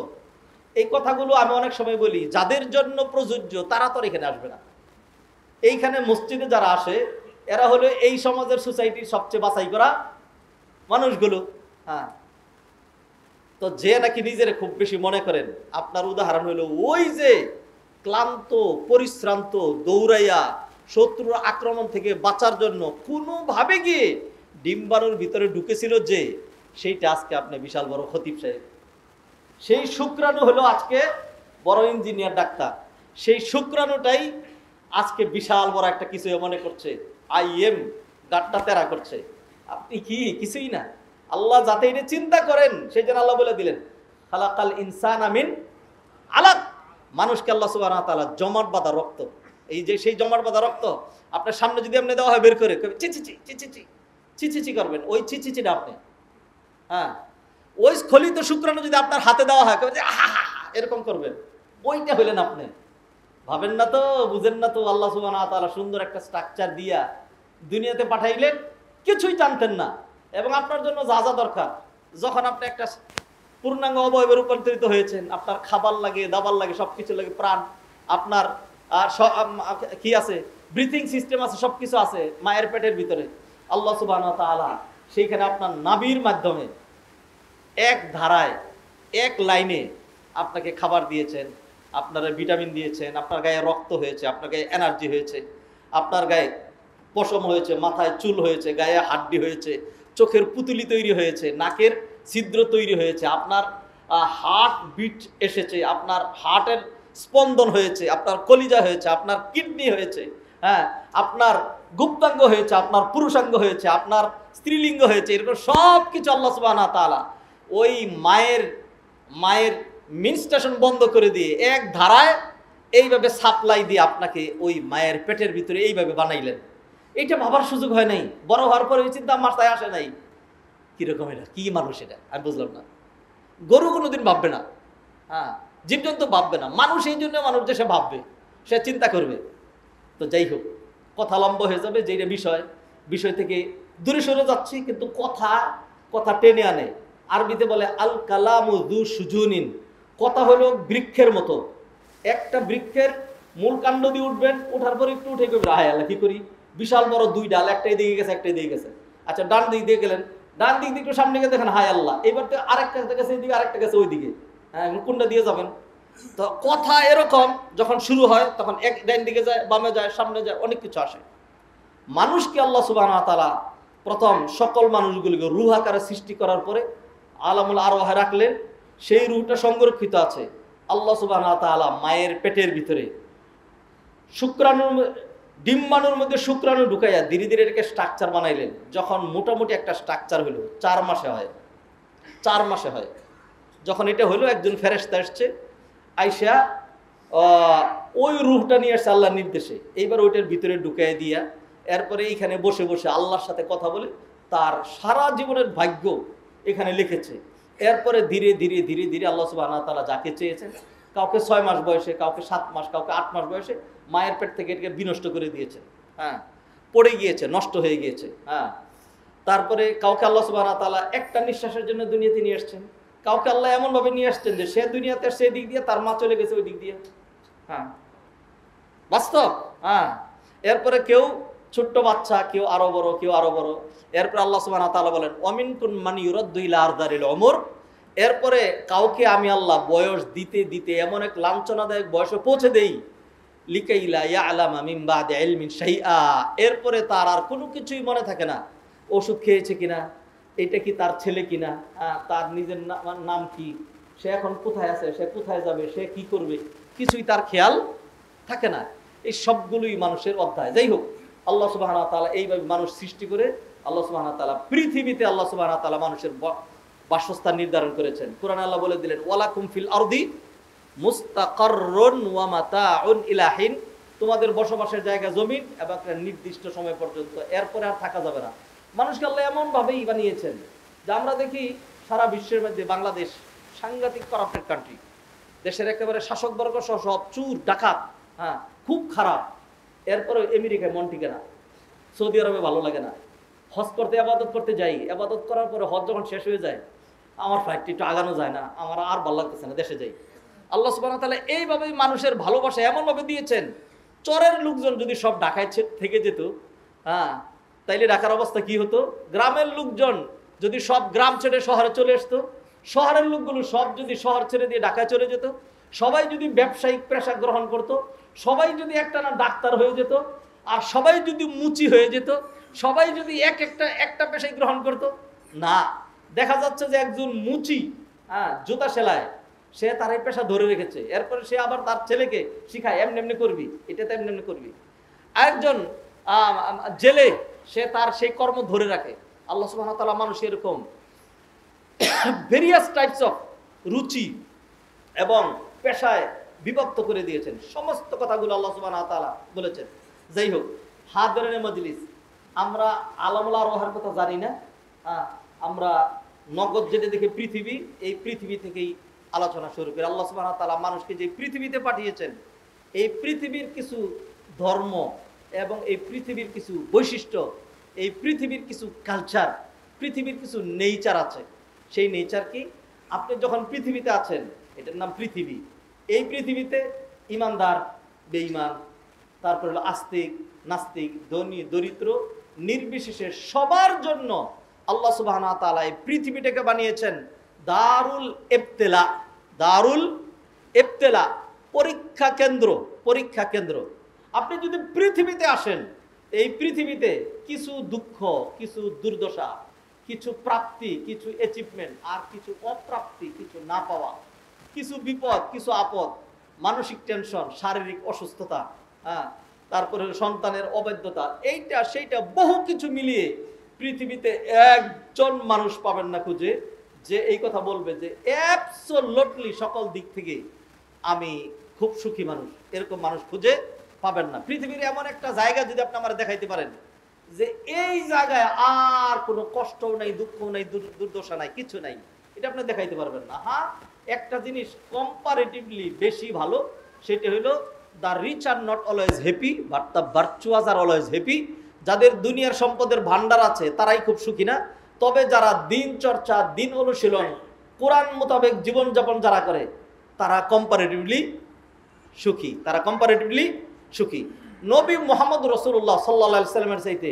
এই কথাগুলো আমি অনেক সময় বলি, যাদের জন্য প্রযোজ্য তারা তো এখানে আসবে না। এইখানে মসজিদে যারা আসে এরা হলো এই সমাজের, সোসাইটির সবচেয়ে বাছাই করা মানুষগুলো। তো যে নাকি নিজের খুব বেশি মনে করেন, আপনার উদাহরণ হলো ওই যে ক্লান্ত পরিশ্রান্ত দৌড়াইয়া শত্রুর আক্রমণ থেকে বাঁচার জন্য কোনোভাবে গিয়ে ডিম্বাণুর ভিতরে ঢুকেছিল যে, সেইটা আজকে আপনি বিশাল বড় খতিব সাহেব। সেই শুক্রাণু হলো আজকে বড় ইঞ্জিনিয়ার ডাক্তার। সেই শুক্রাণুটাই আজকে বিশাল বড় একটা কিছু মনে করছে, আইএম গাট্টা তেরা করছে। আপনি কি কিছুই না। আল্লাহ যাতে এটা চিন্তা করেন সেই জন্য আল্লাহ বলে দিলেন, খালাকাল ইনসানা মিন আলাক, মানুষকে আল্লাহ সুবহানাহু ওয়া তাআলা জমাট বাঁধা রক্ত, এই যে সেই জমাট বাঁধা রক্ত আপনার সামনে যদি আপনি দেওয়া হয় বের করে চিচিচি চিচিচি চিচিচি করবেন, ওই চিচিচিটা আপনি, ওই স্খলিত শুক্রাণু যদি আপনার হাতে দেওয়া হয় এরকম করবেন, ওইটা হইলেন আপনি। ভাবেন না তো, বুঝেন না তো, আল্লাহ সুবহানাহু ওয়া তাআলা সুন্দর একটা স্ট্রাকচার দিয়া দুনিয়াতে পাঠাইলেন, কিছুই জানতেন না। এবং আপনার জন্য যা যা দরকার, যখন আপনি একটা পূর্ণাঙ্গ অবয়বে রূপান্তরিত হয়েছেন, আপনার খাবার লাগে, দাবার লাগে, সবকিছু লাগে, প্রাণ আপনার কি আছে, ব্রিথিং সিস্টেম আছে, সবকিছু আছে মায়ের পেটের ভিতরে। আল্লাহ সুবহানাহু ওয়া তাআলা সেইখানে আপনার নাভির মাধ্যমে এক ধারায় এক লাইনে আপনাকে খাবার দিয়েছেন, আপনার ভিটামিন দিয়েছেন, আপনার গায়ে রক্ত হয়েছে, আপনার গায়ে এনার্জি হয়েছে, আপনার গায়ে পশম হয়েছে, মাথায় চুল হয়েছে, গায়ে হাড্ডি হয়েছে, চোখের পুতুলি তৈরি হয়েছে, নাকের ছিদ্র তৈরি হয়েছে, আপনার হার্ট বিট এসেছে, আপনার হার্টের স্পন্দন হয়েছে, আপনার কলিজা হয়েছে, আপনার কিডনি হয়েছে, আপনার গুপ্তাঙ্গ হয়েছে, আপনার পুরুষাঙ্গ হয়েছে, আপনার স্ত্রীলিঙ্গ হয়েছে। এরকম সব কিছু আল্লাহ সুবহানাহু ওয়া তাআলা ওই মায়ের মিনস্টেশন বন্ধ করে দিয়ে এক ধারায় এইভাবে সাপ্লাই দিয়ে আপনাকে ওই মায়ের পেটের ভিতরে এইভাবে বানাইলেন। এইটা ভাবার সুযোগ হয় নাই, বড় হওয়ার পরে ওই চিন্তা মাথায় আসে নাই, কিরকম এটা, কি মানুষ এটা, আমি বুঝলাম না। গরু কোনোদিন ভাববে না, জীবজন্তু ভাববে না, মানুষ এই জন্য মানুষ যে সে ভাববে, সে চিন্তা করবে। তো যাই হোক, কথা লম্বা হয়ে যাবে, যেটা বিষয় থেকে দূরে সরে যাচ্ছি, কিন্তু কথা টেনে আনে। আরবিতে বলে আল কালামু যু সুজুনিন, কথা হলো বৃক্ষের মতো। একটা বৃক্ষের মূল কাণ্ড দিয়ে উঠবেন, ওঠার পর একটু উঠে করবেন, হায় আল্লাহ কি করি, বিশাল বড় 2 ডাল, একটাই দিকে গেছে একটাই দিকে গেছে। আচ্ছা, ডান দিক দিয়ে গেলেন, ডান দিক দিয়ে একটু সামনে গিয়ে দেখেন, হায় আল্লাহ, এবার তো আরেকটা গেছে এইদিকে, আরেকটা গেছে ওইদিকে, কোনটা দিয়ে যাবেন? তো কথা এরকম যখন শুরু হয় তখন এক ডান দিকে যায়, বামে যায়, সামনে যায়, অনেক কিছু আসে। মানুষকে আল্লাহ সুবহানাহু ওয়া তাআলা প্রথম সকল মানুষগুলিকে রূহ আকারে সৃষ্টি করার পরে আলামুল আরওয়াহে রাখলেন। সেই রূহটা সংরক্ষিত আছে আল্লাহ সুবহানাহু ওয়া তাআলা মায়ের পেটের ভিতরে শুক্রাণুর ডিম্বাণুর মধ্যে শুক্রাণু ঢুকাইয়া ধীরে ধীরে এটাকে স্ট্রাকচার বানাইলেন। যখন মোটামুটি একটা স্ট্রাকচার হলো, 4 মাসে হয়, 4 মাসে হয়। যখন এটা হলো, একজন ফেরেশতা আসছে, আইসা ওই রূহটা নিয়ে আসছে আল্লাহর নির্দেশে। এইবার ওইটার ভিতরে ঢুকাই দিয়া এরপরে এইখানে বসে বসে আল্লাহর সাথে কথা বলে তার সারা জীবনের ভাগ্য এখানে লিখেছে। এরপরে ধীরে ধীরে ধীরে ধীরে আল্লাহ সুবহানাহু ওয়া তাআলা যাকে চেয়েছেন, কাউকে 6 মাস বয়সে, কাউকে 7 মাস, কাউকে 8 মাস বয়সে মায়ের পেট থেকে এটাকে বিনষ্ট করে দিয়েছেন, পড়ে গিয়েছে, নষ্ট হয়ে গিয়েছে। তারপরে কাউকে আল্লাহ সুবহানাহু ওয়া তাআলা একটা নিঃশ্বাসের জন্য দুনিয়াতে নিয়ে আসছেন, কাউকে আল্লাহ এমন ভাবে নিয়ে আসছেন যে সে দুনিয়াতে সেই দিক দিয়ে, তার মা চলে গেছে ওই দিক দিয়ে। হ্যাঁ, বাস্তব। হ্যাঁ, এরপরে কেউ ছোট্ট বাচ্চা, কেউ আরো বড়, কেউ আরো বড়। এরপরে আল্লাহ সুবহানাহু ওয়া তাআলা বলেন ওয়ামিনকুম মান ইউরাদ্দু ইলা আরযালিল উমর। এরপরে কাউকে আমি আল্লাহ বয়স দিতে দিতে এমন এক লাঞ্ছনাদায়ক বয়সে পৌঁছে দেই, লিকাইলা ইয়ালামা মিন বাদি ইলমিন শাইআ। এরপরে তার আর কোনো কিছুই মনে থাকে না, ওষুধ খেয়েছে কিনা, এটা কি তার ছেলে কিনা, তার নিজের নাম কি, সে এখন কোথায় আছে, সে কোথায় যাবে, সে কি করবে, কিছুই তার খেয়াল থাকে না। এই সবগুলোই মানুষের অধ্যায়। যাই হোক, আল্লাহ সুবহানাহু ওয়া তাআলা এইভাবে মানুষ সৃষ্টি করে আল্লাহ সুবহানাহু ওয়া তাআলা পৃথিবীতে আল্লাহ সুবহানাহু ওয়া তাআলা মানুষের বাসস্থান নির্ধারণ করেছেন। কোরআনে আল্লাহ বলে দিলেন ওয়ালাকুম ফিল আরদি মুস্তাকাররুন ওয়া মাতাউন ইলা হিন। তোমাদের বসবাসের জায়গা জমিন এবং একটা নির্দিষ্ট সময় পর্যন্ত, এরপরে আর থাকা যাবে না। মানুষকে আল্লাহ এমন ভাবেই বানিয়েছেন যে আমরা দেখি সারা বিশ্বের মধ্যে বাংলাদেশ সাংঘাতিক করাপ্টেড কান্ট্রি। দেশের একেবারে শাসকবর্গ সহ সব চুর ডাকাত, হ্যাঁ, খুব খারাপ। এরপরে আমেরিকায় মন টিকে না, সৌদি আরবে ভালো লাগে না, হজ করতে আবাদত করতে যাই, আবাদত করার পরে হজ যখন শেষ হয়ে যায় আমার ফ্লাইটটি একটু আগানো যায় না, আমার আর ভালো লাগতেছে না, দেশে যাই। আল্লাহ সুবহানাহু ওয়া তাআলা এইভাবেই মানুষের ভালোবাসা এমনভাবে দিয়েছেন, চরের লোকজন যদি সব ঢাকায় থেকে যেত, হ্যাঁ, তাইলে ঢাকার অবস্থা কি হতো? গ্রামের লোকজন যদি সব গ্রাম ছেড়ে শহরে চলে আসতো, শহরের লোকগুলো সব যদি শহর ছেড়ে দিয়ে ঢাকায় চলে যেত, সবাই যদি ব্যবসায়িক পেশা গ্রহণ করত, সবাই যদি একটা না ডাক্তার হয়ে যেত, আর সবাই যদি মুচি হয়ে যেত, সবাই যদি একটা পেশাই গ্রহণ করত, না, দেখা যাচ্ছে যে একজন মুচি, হ্যাঁ, জুতা সেলায়, সে তার এই পেশা ধরে রেখেছে, এরপরে সে আবার তার ছেলেকে শিখায় এমনি এমনি করবি, এটাতে এমনি এমনি করবি। আরেকজন জেলে, সে তার সেই কর্ম ধরে রাখে। আল্লাহ সুবহানাহু ওয়া তাআলা মানুষ এরকম ভেরিয়াস টাইপস অফ রুচি এবং পেশায় বিভক্ত করে দিয়েছেন। সমস্ত কথাগুলো আল্লাহ সুবহানাহু ওয়া তাআলা বলেছেন। যাই হোক, হাদিরিনে মজলিস, আমরা আলামুল আরওয়াহের কথা জানি না, আমরা নগদ যেটা দেখে পৃথিবী, এই পৃথিবী থেকেই আলোচনা শুরু করি। আল্লাহ সুবহানাহু ওয়া তাআলা মানুষকে যে পৃথিবীতে পাঠিয়েছেন, এই পৃথিবীর কিছু ধর্ম এবং এই পৃথিবীর কিছু বৈশিষ্ট্য, এই পৃথিবীর কিছু কালচার, পৃথিবীর কিছু নেচার আছে। সেই নেচার কি? আপনি যখন পৃথিবীতে আছেন, এটার নাম পৃথিবী। এই পৃথিবীতে ইমানদার, বেঈমান, তারপর হলো আস্তিক, নাস্তিক, ধনী, দরিদ্র, নির্বিশেষে সবার জন্য আল্লাহ সুবহানাহু ওয়া তাআলা এই পৃথিবীটাকে বানিয়েছেন দারুল ইবতিলা। দারুল ইবতিলা, পরীক্ষা কেন্দ্র। পরীক্ষা কেন্দ্র। আপনি যদি পৃথিবীতে আসেন, এই পৃথিবীতে কিছু দুঃখ, কিছু দুর্দশা, কিছু প্রাপ্তি, কিছু অ্যাচিভমেন্ট, আর কিছু অপ্রাপ্তি, কিছু না পাওয়া, কিছু বিপদ, কিছু আপদ, মানসিক টেনশন, শারীরিক অসুস্থতা, হ্যাঁ, তারপরে সন্তানের অবৈধতা, এইটা সেইটা বহু কিছু মিলিয়ে পৃথিবীতে একজন মানুষ পাবেন না খুঁজে যে এই কথা বলবে যে অ্যাবসলিউটলি সকল দিক থেকে আমি খুব সুখী মানুষ। এরকম মানুষ খুঁজে পাবেন না। পৃথিবীর এমন একটা জায়গা যদি আপনি আমার দেখাইতে পারেন যে এই জায়গায় আর কোনো কষ্টও নাই, দুঃখও নাই, দুর্দশা নাই, কিছু নাই, এটা আপনি দেখাইতে পারবেন না। হ্যাঁ, একটা জিনিস কম্পারেটিভলি বেশি ভালো, সেটা হলো the rich are not always happy but the virtuous are always happy. যাদের দুনিয়ার সম্পদের ভান্ডার আছে তারাই খুব সুখী না, তবে যারা দিন চর্চা, দিন অনুশীলন, কোরআন মোতাবেক জীবনযাপন যারা করে তারা কম্পারেটিভলি সুখী। তারা কম্পারেটিভলি সুখী। নবী মুহাম্মদ রাসূলুল্লাহ সাল্লাল্লাহু আলাইহি সাল্লামের চাইতে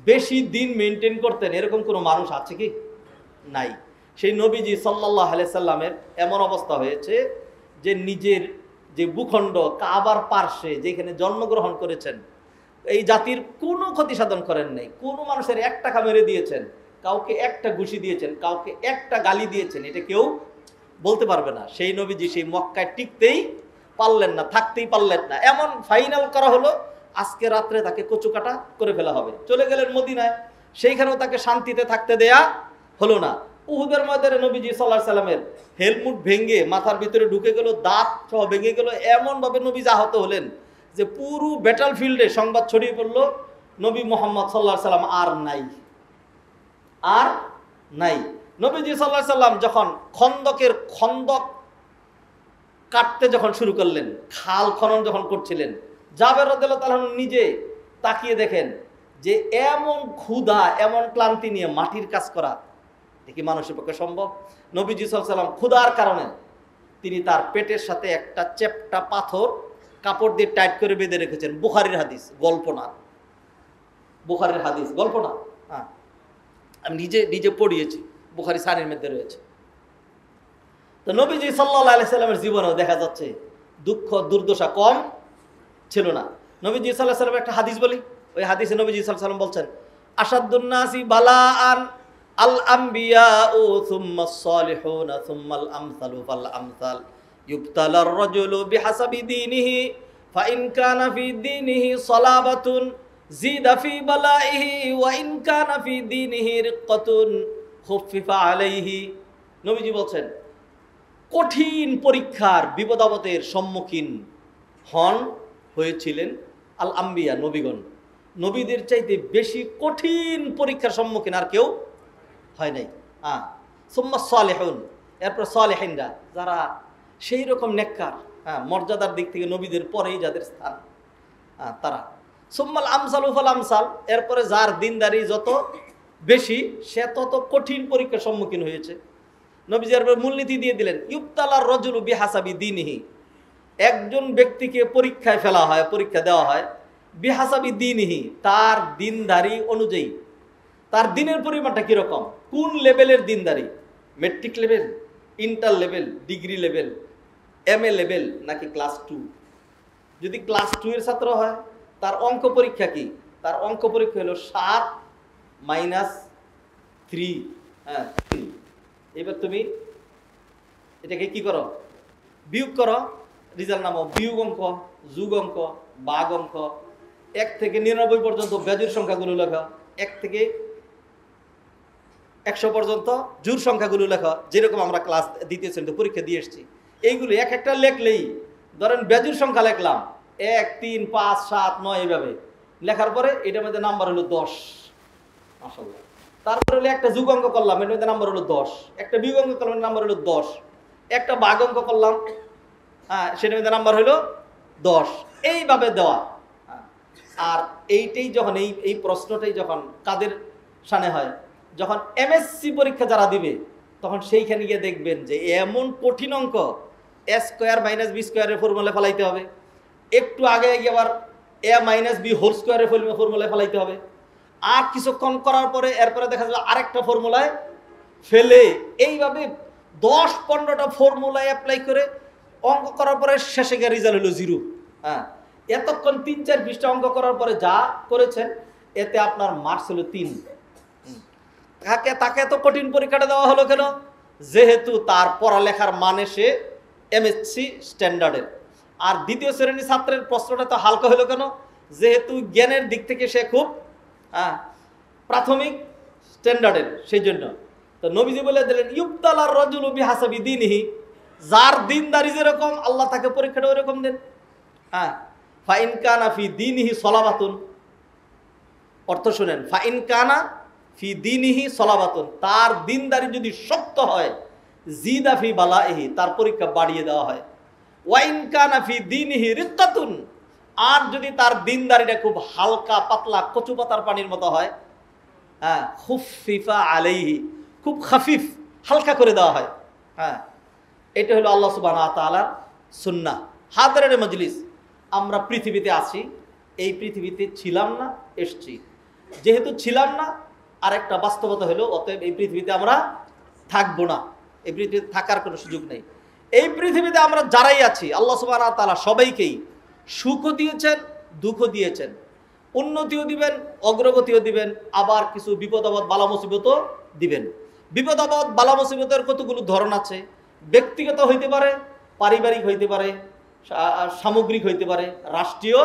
বেশি দিন মেনটেন করতেন এরকম কোনো মানুষ আছে কি? নাই। সেই নবীজি সাল্লাল্লাহু আলাইহি সাল্লামের এমন অবস্থা হয়েছে যে নিজের যে ভূখণ্ড কাবার পার্শ্বে যেখানে জন্মগ্রহণ করেছেন, এই জাতির কোনো ক্ষতি সাধন করেন নাই। কোনো মানুষের এক টাকা মেরে দিয়েছেন, কাউকে একটা ঘুষি দিয়েছেন, কাউকে একটা গালি দিয়েছেন, এটা কেউ বলতে পারবে না। সেই নবীজি সেই মক্কায় টিকতেই পারলেন না, থাকতেই পারলেন না। এমন ফাইনাল করা হলো আজকে রাত্রে তাকে কচুকাটা করে ফেলা হবে। চলে গেলেন মদিনায়, সেইখানেও তাকে শান্তিতে থাকতে দেয়া হলো না। উহুদের ময়দানে নবীজি সাল্লাল্লাহু আলাইহি সাল্লামের হেলমেট ভেঙে মাথার ভিতরে ঢুকে গেল, দাঁত সহ ভেঙে গেল। এমনভাবে নবীজি আহত হলেন যে পুরো ব্যাটল ফিল্ডে সংবাদ ছড়িয়ে পড়ল নবী মুহাম্মদ সাল্লাল্লাহু আলাইহি সাল্লাম আর নাই, আর নাই। নবীজি সাল্লাল্লাহু আলাইহি সাল্লাম যখন খন্দক কাটতে যখন শুরু করলেন, খাল খনন যখন করছিলেন, জাবের রাদিয়াল্লাহু তাআলা নিজে তাকিয়ে দেখেন যে এমন ক্ষুধা এমন ক্লান্তি নিয়ে মাটির কাজ করা দেখি মানুষের পক্ষে সম্ভব? নবীজি সাল্লাল্লাহু আলাইহি ওয়াসাল্লাম ক্ষুধার কারণে তিনি তার পেটের সাথে একটা চেপটা পাথর কাপড় দিয়ে টাইট করে বেঁধে রেখেছেন। বুখারীর হাদিস, গল্প না, বুখারীর হাদিস, গল্প না। হ্যাঁ, আমি নিজে পড়িয়েছি, বুখারী সানির মধ্যে রয়েছে। তো নবীজি সাল্লাল্লাহু আলাইহি সাল্লামের জীবনেও দেখা যাচ্ছে দুঃখ দুর্দশা কম ছিল না। নবীজি সাল্লাল্লাহু আলাইহি সাল্লামের একটা হাদিস বলি, ওই হাদিসে নবীজি সাল্লাল্লাহু আলাইহি সাল্লাম বলছেন, আসাদুন নাসি বালাআন আল আম্বিয়াউ সুম্মাস সালিহুনা সুম্মাল আমসালু ফাল আমসাল ইউবতালার রাজুলু বিহাসাবি দীনিহি ফাইন কানা ফি দীনিহি সালাবাতুন জিদা ফি বালাইহি ওয়া ইন কানা ফি দীনিহি রিক্কাতুন খুফিফা আলাইহি। নবীজি বলছেন কঠিন পরীক্ষার বিপদাপদের সম্মুখীন হয়েছিলেন আল আম্বিয়া, নবীগণ। নবীদের চাইতে বেশি কঠিন পরীক্ষার সম্মুখীন আর কেউ হয় নাই। সুম্মা সালেহুন, এরপর সালেহিনরা, যারা সেই রকম নেককার, মর্যাদার দিক থেকে নবীদের পরেই যাদের স্থান, তারা। সুম্মাল আমসালু ফাল আমসাল, এরপরে যার দিনদারি যত বেশি সে তত কঠিন পরীক্ষার সম্মুখীন হয়েছে। নবীজি এরপর মূলনীতি দিয়ে দিলেন, ইউবতালার রাজুলু বিহাসাবি দীনিহি, একজন ব্যক্তিকে পরীক্ষায় ফেলা হয়, পরীক্ষা দেওয়া হয় বিহাসাবি দীনিহি, তার দিনদারি অনুযায়ী। তার দিনের পরিমাণটা কীরকম, কোন লেভেলের দিনদারি, matric level, inter level, degree level, MA level, নাকি ক্লাস 2? যদি ক্লাস 2 এর ছাত্র হয় তার অঙ্ক পরীক্ষা কি? তার অঙ্ক পরীক্ষা হলো 7 - 3। হ্যাঁ, এবার তুমি এটাকে কি করো, বিয়োগ করো, রেজাল্ট নামো বিয়োগ অঙ্ক, যোগ অঙ্ক, ভাগ অঙ্ক, 1 থেকে 99 পর্যন্ত বেজোড় সংখ্যাগুলো লেখা, 1 থেকে 100 পর্যন্ত জোড় সংখ্যাগুলো লেখা, যেরকম আমরা ক্লাস 2য় শ্রেণীতে পরীক্ষা দিয়ে এসেছি। এইগুলো এক একটা লেখলেই, ধরেন বেজোড় সংখ্যা লিখলাম 1, 3, 5, 7, 9, এইভাবে লেখার পরে এটার মধ্যে নাম্বার হলো 10। মাশাআল্লাহ। তারপরে হলো একটা যোগ অঙ্ক করলাম, এর মধ্যে নাম্বার হলো 10, একটা বিয়োগ অঙ্ক করলাম, নাম্বার হলো 10, একটা ভাগ অঙ্ক করলাম, সেটার মধ্যে নাম্বার হলো 10, এইভাবে দেওয়া। আর এইটাই যখন এই প্রশ্নটাই যখন কাদের সামনে হয়, যখন MSc পরীক্ষা যারা দিবে, তখন সেইখানে গিয়ে দেখবেন যে এমন কঠিন অঙ্ক, a স্কোয়ার মাইনাস b স্কোয়ারের ফর্মুলা ফেলাইতে হবে, একটু আগে গিয়ে আবার a মাইনাস b হোল স্কোয়ারের ফর্মুলায় ফেলাইতে হবে, আর কিছুক্ষণ করার পরে এরপরে দেখা যাবে আরেকটা ফর্মুলায় ফেলে, এইভাবে 10-15টা ফর্মুলায় অ্যাপ্লাই করে অঙ্ক করার পরে শেষে গিয়ে রেজাল্ট হলো 0। এতক্ষণ 3-4 পৃষ্ঠা অঙ্ক করার পরে যা করেছেন এতে আপনার মার্কস হলো 3। তাকে এত কঠিন পরীক্ষাটা দেওয়া হলো কেন? যেহেতু তার পড়ালেখার মানে সে MSc স্ট্যান্ডার্ডের। আর 2য় শ্রেণীর ছাত্রের প্রশ্নটা তো হালকা হলো কেন? যেহেতু জ্ঞানের দিক থেকে সে খুব প্রাথমিক স্ট্যান্ডার্ডের, সেই জন্য। তো নবীজি বলে দিলেন, ইউবতালার রাজুলু বিহাসাবি দীনিহি, যার দিনদারি যেরকম আল্লাহ তাকে পরীক্ষাটা ওইরকম দেন। ফাইন কানা ফি দীনিহি সলাবাতুন, অর্থ শুনেন, ফাইন কানা ফি দীনিহি সলাবাতুন, তার দিনদারি যদি শক্ত হয়, জিদা ফি বালাইহি, তার পরীক্ষা বাড়িয়ে দেওয়া হয়। ওয়াইন কানা ফি দীনিহি রিক্কাতুন, আর যদি তার দিনদারিটা খুব হালকা পাতলা কচু পাতার পানির মতো হয়, খুফিফা আলাইহি, খুব খাফিফ হালকা করে দেওয়া হয়। এটা হলো আল্লাহ সুবহানাহু ওয়া তাআলার সুন্নাহ। হাদিরের মজলিস, আমরা পৃথিবীতে আছি, এই পৃথিবীতে ছিলাম না, এসছি। যেহেতু ছিলাম না, আরেকটা বাস্তবতা হলো অতএব এই পৃথিবীতে আমরা থাকবো না, এই পৃথিবীতে থাকার কোনো সুযোগ নেই। এই পৃথিবীতে আমরা যারাই আছি, আল্লাহ সুবহানাহু ওয়া তাআলা সবাইকেই সুখও দিয়েছেন, দুঃখও দিয়েছেন, উন্নতিও দিবেন, অগ্রগতিও দিবেন, আবার কিছু বিপদ আপদ বালা মুসিবতও দিবেন। বিপদ আপদ বালা মুসিবতের কতগুলো ধরন আছে, ব্যক্তিগত হইতে পারে, পারিবারিক হইতে পারে, সামগ্রিক হইতে পারে, রাষ্ট্রীয়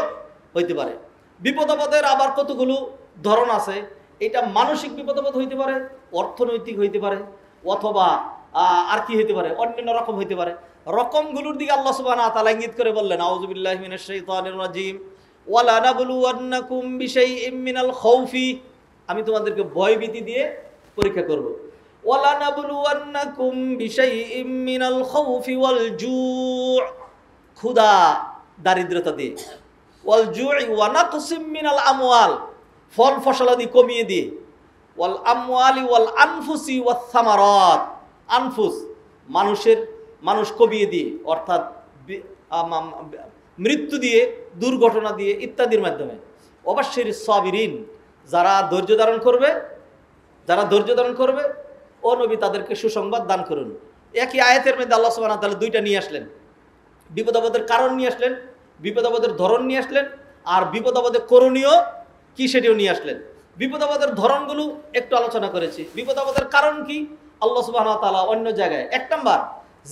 হইতে পারে। বিপদ আপদের আবার কতগুলো ধরন আছে, এটা মানসিক বিপদ আপদ হইতে পারে, অর্থনৈতিক হইতে পারে, অথবা আর কি হইতে পারে, অন্যান্য রকম হইতে পারে। রকমগুলোর দিকে আল্লাহ সুবহানাহু ওয়া তাআলা ইঙ্গিত করে বললেন, আউযু বিল্লাহি মিনাশ শাইতানির রাজীম, ওয়ালা নাবলুওয়ান্নাকুম বিশাইইম মিনাল খাউফি, আমি তোমাদেরকে ভয়ভীতি দিয়ে পরীক্ষা করব। ওয়ালা নাবলুওয়ান্নাকুম বিশাইইম মিনাল খাউফি ওয়াল জু', ক্ষুধা দারিদ্রতা দিয়ে, ওয়াল জু'i ওয়া নাকসিম মিনাল আমওয়াল, ফল ফসলাদি কমিয়ে দিয়ে, ওয়াল আমওয়ালি ওয়াল আনফুসি ওয়াস সামারাত, আনফুস মানুষ কমিয়ে দিয়ে, অর্থাৎ মৃত্যু দিয়ে, দুর্ঘটনা দিয়ে ইত্যাদির মাধ্যমে। অবশ্যই সাবিরিন, যারা ধৈর্য ধারণ করবে ও নবী তাদেরকে সুসংবাদ দান করুন। একই আয়াতের মধ্যে আল্লাহ সুবহানাহু ওয়া তাআলা দুইটা নিয়ে আসলেন, বিপদ আপদের কারণ নিয়ে আসলেন, বিপদ আপদের ধরন নিয়ে আসলেন, আর বিপদ আপদের করণীয় কি সেটিও নিয়ে আসলেন। বিপদ আপদের ধরনগুলো একটু আলোচনা করেছি, বিপদ আপদের কারণ কি আল্লাহ সুবহানাহু ওয়া তাআলা অন্য জায়গায়। এক নাম্বার,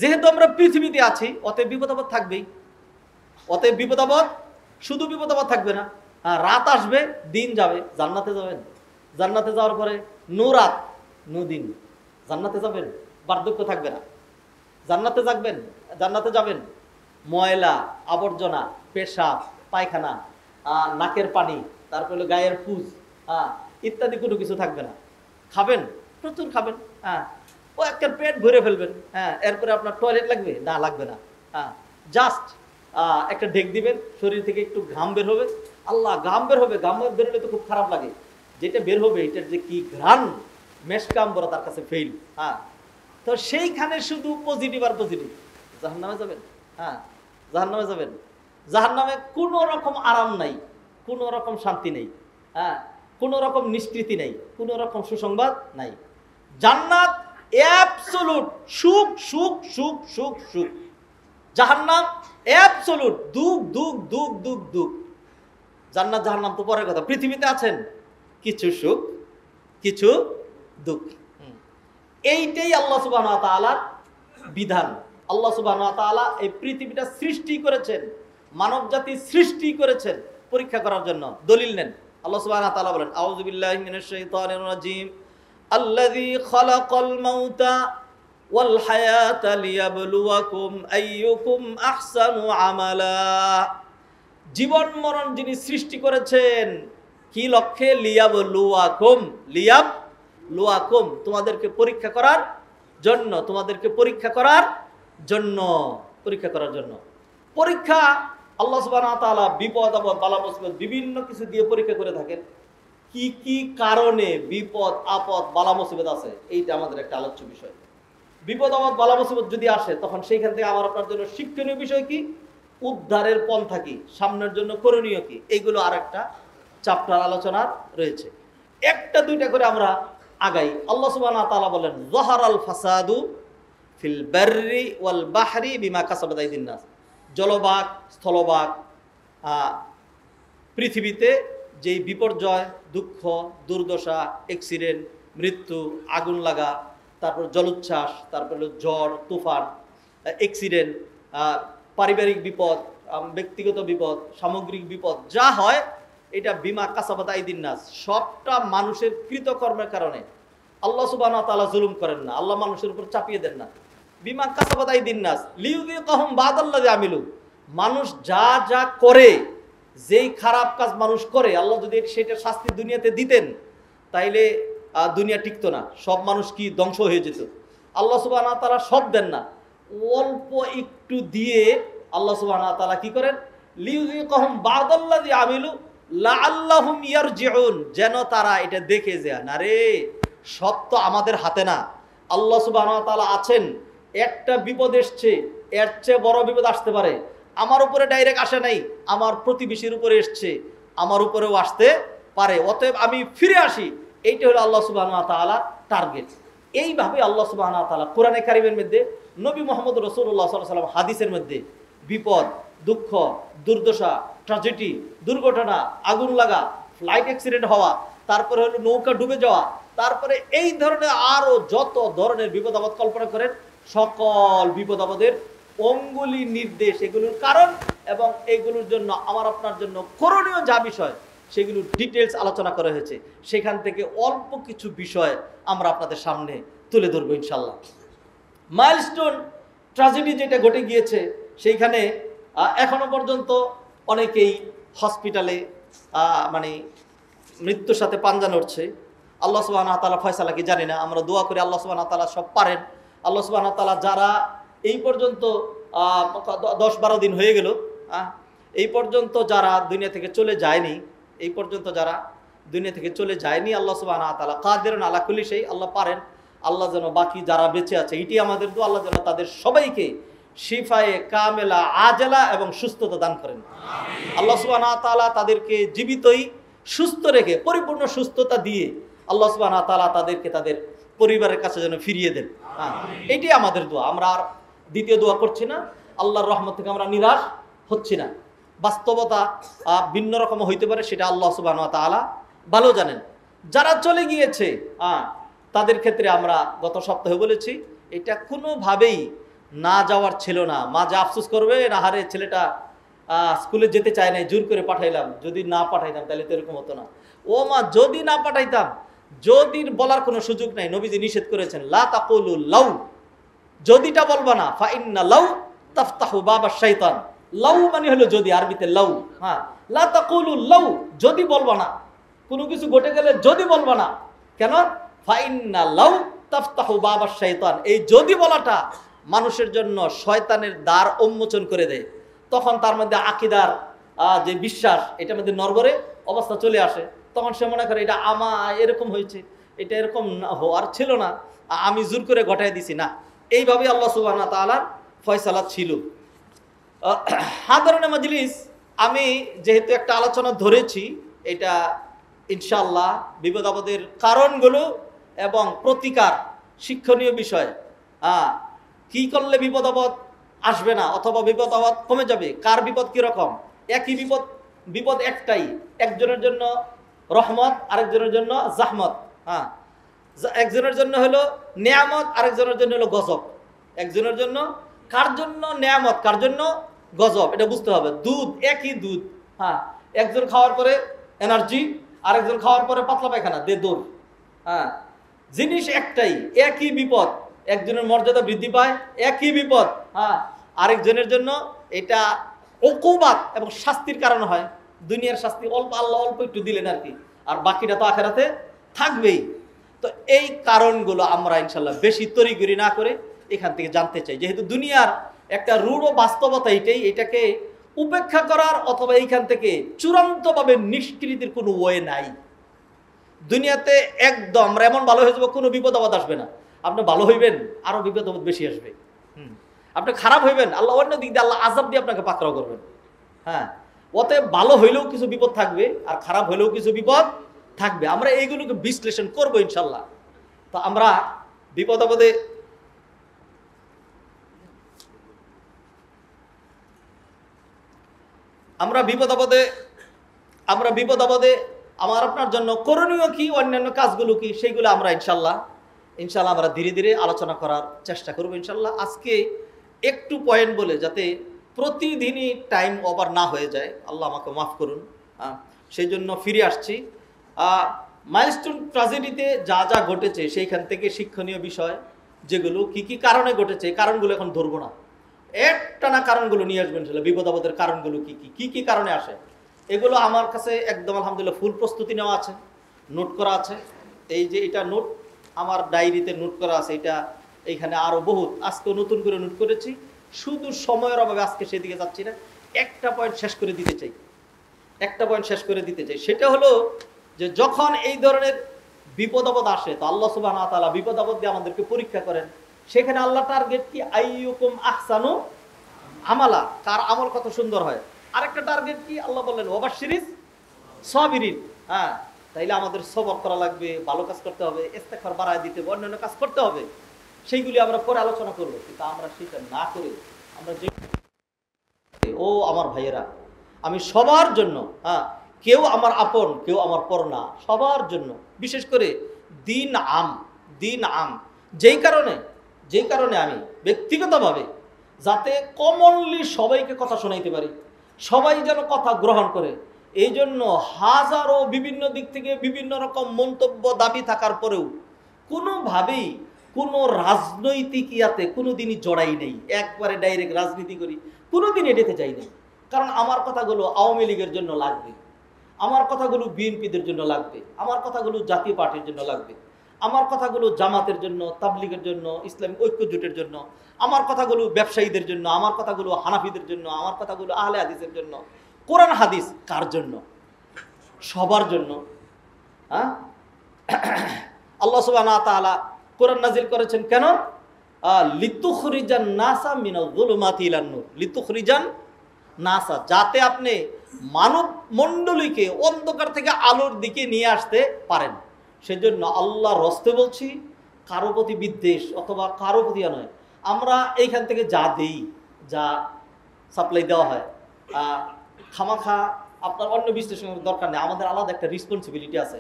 যেহেতু আমরা পৃথিবীতে আছি অতএব বিপদ আপদ থাকবেই। অতএব বিপদ আপদ, শুধু বিপদ আপদ থাকবে না, রাত আসবে, দিন যাবে। জান্নাতে যাবেন, জান্নাতে যাওয়ার পরে নো রাত নো দিন, জান্নাতে যাবেন, বার্ধক্য থাকবে না। জান্নাতে যাবেন, ময়লা আবর্জনা, পেশাব পায়খানা, নাকের পানি, তারপরে গায়ের ফুজ ইত্যাদি কোনো কিছু থাকবে না। খাবেন, প্রচুর খাবেন, ও একটা পেট ভরে ফেলবেন। এরপরে আপনার টয়লেট লাগবে না, লাগবে না। জাস্ট একটা ঢেক দিবেন, শরীর থেকে একটু ঘাম বের হবে। আল্লাহ, ঘাম বের হবে, ঘাম বের হলে তো খুব খারাপ লাগে। যেটা বের হবে এটার যে কি ঘ্রাণ, মেশকাম বড় তার কাছে ফেইল। তো সেইখানে শুধু পজিটিভ আর পজিটিভ। জাহান্নামে যাবেন, জাহান্নামে যাবেন, জাহান্নামে কোনো রকম আরাম নাই, কোনো রকম শান্তি নেই, কোনো রকম নিষ্কৃতি নেই, কোনো রকম সুসংবাদ নাই। জান্নাত অ্যাবসলিউট সুখ সুখ সুখ সুখ সুখ, জাহান্নাম অ্যাবসলিউট দুঃখ দুঃখ দুঃখ দুঃখ দুঃখ। জান্নাত জাহান্নাম তো পরের কথা, পৃথিবীতে আছেন কিছু সুখ কিছু দুঃখ। এইটাই আল্লাহ সুবহানাহু ওয়া তাআলার বিধান। আল্লাহ সুবহানাহু ওয়া তাআলা এই পৃথিবীটা সৃষ্টি করেছেন, মানব জাতি সৃষ্টি করেছেন পরীক্ষা করার জন্য। দলিল নেন, আল্লাহ সুবহানাহু ওয়া তাআলা বলেন, আউযু বিল্লাহি মিনাশ শাইতানির রাজীম, আল্লাযী খালাকাল মাউতা ওয়াল হায়াতা লিয়াবলুয়াকুম আইয়ুকুম আহসানু আমালা। জীবন মরণ যিনি সৃষ্টি করেছেন কি লক্ষ্যে? লিয়াবলুয়াকুম, লিয়াবলুয়াকুম, তোমাদেরকে পরীক্ষা করার জন্য, তোমাদেরকে পরীক্ষা করার জন্য, পরীক্ষা করার জন্য। পরীক্ষা আল্লাহ সুবহানাহু ওয়া তাআলা বিপদ আপদ বালা মুসিবত বিভিন্ন কিছু দিয়ে পরীক্ষা করে থাকেন। কি কি কারণে বিপদ আপদ বালা মুসিবত আছে, এইটা আমাদের একটা আলোচ্য বিষয়। বিপদ আপদ বালা মুসিবত যদি আসে তখন সেইখান থেকে আমার আপনার জন্য শিক্ষণীয় বিষয় কি, উদ্ধারের পন্থা কি, সামনের জন্য করণীয় কি, এইগুলো আর একটা চ্যাপ্টার আলোচনা রয়েছে। একটা দুইটা করে আমরা আগাই। আল্লাহ সুবহানাহু ওয়া তাআলা বলেন, যাহারাল ফাসাদু ফিল বাররি ওয়াল বাহরি বিমা কাসাবাত আইদিন নাস। জলবাগ, স্থলবাগ, পৃথিবীতে যেই বিপর্যয়, দুঃখ, দুর্দশা, অ্যাক্সিডেন্ট, মৃত্যু, আগুন লাগা, তারপর জলোচ্ছ্বাস, তারপর ঝড় তুফান, অ্যাক্সিডেন্ট, পারিবারিক বিপদ, ব্যক্তিগত বিপদ, সামগ্রিক বিপদ যা হয় এটা বিমা কাসাবাত আইদিন নাস, সবটা মানুষের কৃতকর্মের কারণে। আল্লাহ সুবহানাহু ওয়া তাআলা জুলুম করেন না, আল্লাহ মানুষের উপর চাপিয়ে দেন না। বিমা কাসাবাত আইদিন নাস লিইউযিকাহুম বাদাল্লাযী আমিলু, মানুষ যা যা করে, যেই খারাপ কাজ মানুষ করে, আল্লাহ যদি সেটা শাস্তি দুনিয়াতে দিতেন তাইলে দুনিয়া টিকতো না, সব মানুষ কি ধ্বংস হয়ে যেত। আল্লাহ সুবহানাহু ওয়া তাআলা সব দেন না, অল্প একটু দিয়ে আল্লাহ সুবহানাহু ওয়া তাআলা কি করেন, লিইউযিকাহুম বাদাল্লাযী আমিলু লাআল্লাহুম ইয়ারজিউন, যেন তারা এটা দেখে যায় না রে সব তো আমাদের হাতে না, আল্লাহ সুবহানাহু ওয়া তাআলা আছেন। একটা বিপদ এসছে, এর চেয়ে বড় বিপদ আসতে পারে, আমার উপরে ডাইরেক্ট আসে নাই, আমার প্রতিবেশীর উপরে এসছে, আমার উপরেও আসতে পারে, অতএব আমি ফিরে আসি। এইটা হলো আল্লাহ সুবহানাহু ওয়া তাআলা টার্গেট। এইভাবে আল্লাহ সুবহানাহু ওয়া তাআলা কোরআনে কারিমের মধ্যে, নবী মুহাম্মদ রাসূলুল্লাহ সাল্লাল্লাহু আলাইহি ওয়াসাল্লাম হাদিসের মধ্যে বিপদ, দুঃখ, দুর্দশা, ট্র্যাজেডি, দুর্ঘটনা, আগুন লাগা, ফ্লাইট অ্যাক্সিডেন্ট হওয়া, তারপরে হলো নৌকা ডুবে যাওয়া, তারপরে এই ধরনের আরো যত ধরনের বিপদ আপদ কল্পনা করেন, সকল বিপদ আপদের অঙ্গুলি নির্দেশ, এগুলোর কারণ এবং এগুলোর জন্য আমার আপনার জন্য করণীয় যা বিষয় সেগুলোর ডিটেলস আলোচনা করা হয়েছে। সেখান থেকে অল্প কিছু বিষয় আমরা আপনাদের সামনে তুলে ধরবো ইনশাল্লাহ। মাইলস্টোন ট্র্যাজেডি যেটা ঘটে গিয়েছে, সেইখানে এখনো পর্যন্ত অনেকেই হসপিটালে মানে মৃত্যুর সাথে পাঞ্জা লড়ছে। আল্লাহ সুবহানাহু ওয়া তাআলা ফয়সালা কি জানি না, আমরা দোয়া করি আল্লাহ সুবহানাহু ওয়া তাআলা সব পারেন। আল্লাহ সুবহানাহু ওয়া তাআলা যারা এই পর্যন্ত 10-12 দিন হয়ে গেল, এই পর্যন্ত যারা দুনিয়া থেকে চলে যায়নি, এই পর্যন্ত যারা দুনিয়া থেকে চলে যায়নি। আল্লাহ সুবহানাহু ওয়া তাআলা কাদিরুন আলা কুল্লি শাই, আল্লাহ পারেন। আল্লাহ যেন বাকি যারা বেঁচে আছে, এটি আমাদের দোয়া, আল্লাহ যেন তাদের সবাইকে শিফায়ে কামেলা আজলা এবং সুস্থতা দান করেন। আল্লাহ সুবহানাহু ওয়া তাআলা তাদেরকে জীবিতই সুস্থ রেখে পরিপূর্ণ সুস্থতা দিয়ে আল্লাহ সুবহানাহু ওয়া তাআলা তাদেরকে তাদের পরিবারের কাছে যেন ফিরিয়ে দেন। হ্যাঁ, এটি আমাদের দোয়া। আমরা আর দ্বিতীয় দোয়া করছি না, আল্লাহর রহমত থেকে আমরা নিরাশ হচ্ছি না। বাস্তবতা ভিন্ন রকম হইতে পারে, সেটা আল্লাহ সুবহানাহু ওয়া তাআলা ভালো জানেন। যারা চলে গিয়েছে তাদের ক্ষেত্রে আমরা গত সপ্তাহে বলেছি, এটা কোনোভাবেই না যাওয়ার ছিল না। মা যা আফসোস করবে, না হারে ছেলেটা স্কুলে যেতে চায় নাই, জোর করে পাঠাইলাম, যদি না পাঠাইতাম তাহলে তো এরকম হতো না। ও মা, যদি না পাঠাইতাম, যদি বলার কোনো সুযোগ নাই। নবীজি নিষেধ করেছেন, লা তাকুলু লাউ, যদিটা বলবা না, ফা ইন্না লাউ তাফতাহু বাবা শাইতান। লাউ মানে হলো যদি, আরবিতে লাউ। হ্যাঁ, লা তাকুলু লাউ, যদি বলবা না, কোনো কিছু ঘটে গেলে যদি বলবা না। কেন? ফা ইন্না লাউ তাফতাহু বাবা শাইতান, এই যদি বলাটা মানুষের জন্য শয়তানের দ্বার উন্মোচন করে দেয়। তখন তার মধ্যে আকীদার যে বিশ্বাস, এটার মধ্যে নড়বড়ে অবস্থা চলে আসে। তখন সে মনে করে এটা এরকম হয়েছে, এটা এরকম হওয়ার ছিল না, আমি জোর করে ঘটাই দিছি না। এইভাবে আল্লাহ সুবহানাহু ওয়া তাআলার ফয়সালা ছিল। হাদারুন মাজলিস, আমি যেহেতু একটা আলোচনা ধরেছি, এটা ইনশাআল্লাহ বিপদ আপদের কারণগুলো এবং প্রতিকার, শিক্ষণীয় বিষয়, কি করলে বিপদ আপদ আসবে না অথবা বিপদ আপদ কমে যাবে, কার বিপদ কীরকম। একই বিপদ একটাই, একজনের জন্য রহমত, আরেকজনের জন্য জাহমত। একজনের জন্য হলো নেয়ামত, আরেকজনের জন্য হলো গজব। একজনের জন্য, কার জন্য নেয়ামত, কার জন্য গজব, এটা বুঝতে হবে। দুধ, একই দুধ, একজন খাওয়ার পরে এনার্জি, আরেকজন খাওয়ার পরে পাতলা পায়খানা দে দৌড়। জিনিস একটাই, একই বিপদ, একজনের মর্যাদা বৃদ্ধি পায়, একই বিপদ আরেকজনের জন্য এটা উকুবাত এবং শাস্তির কারণ হয়। দুনিয়ার শাস্তি অল্প, আল্লাহ অল্প একটু দিলেন আর কি, আর বাকিটা তো আখিরাতে থাকবেই। তো এই কারণগুলো আমরা ইনশাল্লাহ বেশি তড়িঘড়ি না করে এখান থেকে জানতে চাই। যেহেতু দুনিয়ার একটা রূঢ় বাস্তবতা এটাই, এটাকে উপেক্ষা করার অথবা এইখান থেকে চূড়ান্তভাবে নিষ্কৃতির কোনো ওয়ে নাই। দুনিয়াতে একদম আমরা এমন ভালো হয়ে যাবো, কোনো বিপদ আপদ আসবে না। আপনি ভালো হইবেন, আরো বিপদ আপদ বেশি আসবে। আপনি খারাপ হইবেন, আল্লাহ অন্য দিক দিয়ে আল্লাহ আযাব দিয়ে আপনাকে পাকড়াও করবেন। অতএব ভালো হইলেও কিছু বিপদ থাকবে, আর খারাপ হইলেও কিছু বিপদ থাকবে। আমরা এইগুলোকে বিশ্লেষণ করবো ইনশাল্লাহ। তো আমরা বিপদ আপদে আমার আপনার জন্য করণীয় কি, অন্যান্য কাজগুলো কি, সেইগুলো আমরা ইনশাল্লাহ আমরা ধীরে ধীরে আলোচনা করার চেষ্টা করবো ইনশাল্লাহ। আজকে একটু পয়েন্ট বলে, যাতে প্রতিদিনই টাইম ওভার না হয়ে যায়, আল্লাহ আমাকে মাফ করুন, সেই জন্য ফিরে আসছি। মাইলস্টোন ট্র্যাজেডিতে যা যা ঘটেছে, সেইখান থেকে শিক্ষণীয় বিষয় যেগুলো, কি কারণে ঘটেছে, কারণগুলো এখন ধরবো না, একটানা কারণগুলো নিয়ে আসবেন। বিপদ আপদের কারণগুলো কি কারণে আসে, এগুলো আমার কাছে একদম আলহামদুলিল্লাহ ফুল প্রস্তুতি নেওয়া আছে, নোট করা আছে। এই যে এটা নোট আমার ডায়েরিতে নোট করা আছে, এটা এইখানে আরও বহুত, আজকেও নতুন করে নোট করেছি। শুধু সময়ের অভাবে আজকে সেদিকে যাচ্ছি না, একটা পয়েন্ট শেষ করে দিতে চাই। সেটা হলো যে যখন এই ধরনের বিপদ আপদ আসে, তো আল্লাহ সুবহানাহু ওয়া তাআলা বিপদ আপদ দিয়ে আমাদেরকে পরীক্ষা করেন। সেখানে আল্লাহ টার্গেট কি, আইয়ুকুম আহসানু আমালা, কার আমল কত সুন্দর হয়। আরেকটা টার্গেট কি, আল্লাহ বললেন ওয়াবাশশিরিস সাবিরিন। তাইলে আমাদের সবর করা লাগবে, ভালো কাজ করতে হবে, ইস্তেগফার বাড়ায় দিতে হবে, অন্যান্য কাজ করতে হবে। সেইগুলি আমরা পরে আলোচনা করব। কিন্তু আমরা সেটা না করে আমরা যে, ও আমার ভাইয়েরা, আমি সবার জন্য, কেউ আমার আপন, কেউ আমার পর না, সবার জন্য, বিশেষ করে দিন আম, যেই কারণে আমি ব্যক্তিগতভাবে যাতে কমনলি সবাইকে কথা শোনাইতে পারি, সবাই যেন কথা গ্রহণ করে, এই জন্য হাজারো বিভিন্ন দিক থেকে বিভিন্ন রকম মন্তব্য দাবি থাকার পরেও কোনোভাবেই কোনো রাজনৈতিক ইয়াতে কোনো দিনই জড়াই নেই, একবারে ডাইরেক্ট রাজনীতি করি কোনো দিন এটাতে যাই নাই। কারণ আমার কথাগুলো আওয়ামী লীগের জন্য লাগবে, আমার কথাগুলো বিএনপিদের জন্য লাগবে, আমার কথাগুলো জাতীয় পার্টির জন্য লাগবে, আমার কথাগুলো জামাতের জন্য, তাবলিগের জন্য, ইসলামিক ঐক্য জোটের জন্য, আমার কথাগুলো ব্যবসায়ীদের জন্য, আমার কথাগুলো হানাফিদের জন্য, আমার কথাগুলো আহলে হাদিসের জন্য। কোরআন হাদিস কার জন্য? সবার জন্য। হ্যাঁ, আল্লাহ সুবহানাহু ওয়া তাআলা কোরআন নাজিল করেছেন কেন? লিতুখরিজান নাসা মিনাজ যুলুমাতি ইলান নূর, লিতুখরিজান নাসা, যাতে আপনি মানব মণ্ডলীকে অন্ধকার থেকে আলোর দিকে নিয়ে আসতে পারেন। সেজন্য আল্লাহর হস্তে বলছি, কারো প্রতি বিদ্বেষ অথবা কারো প্রতি নয়। আমরা এইখান থেকে যা দেই, যা সাপ্লাই দেওয়া হয়, খামাখা আপনার অন্য বিশ্লেষণের দরকার নেই। আমাদের আলাদা একটা রেসপন্সিবিলিটি আছে।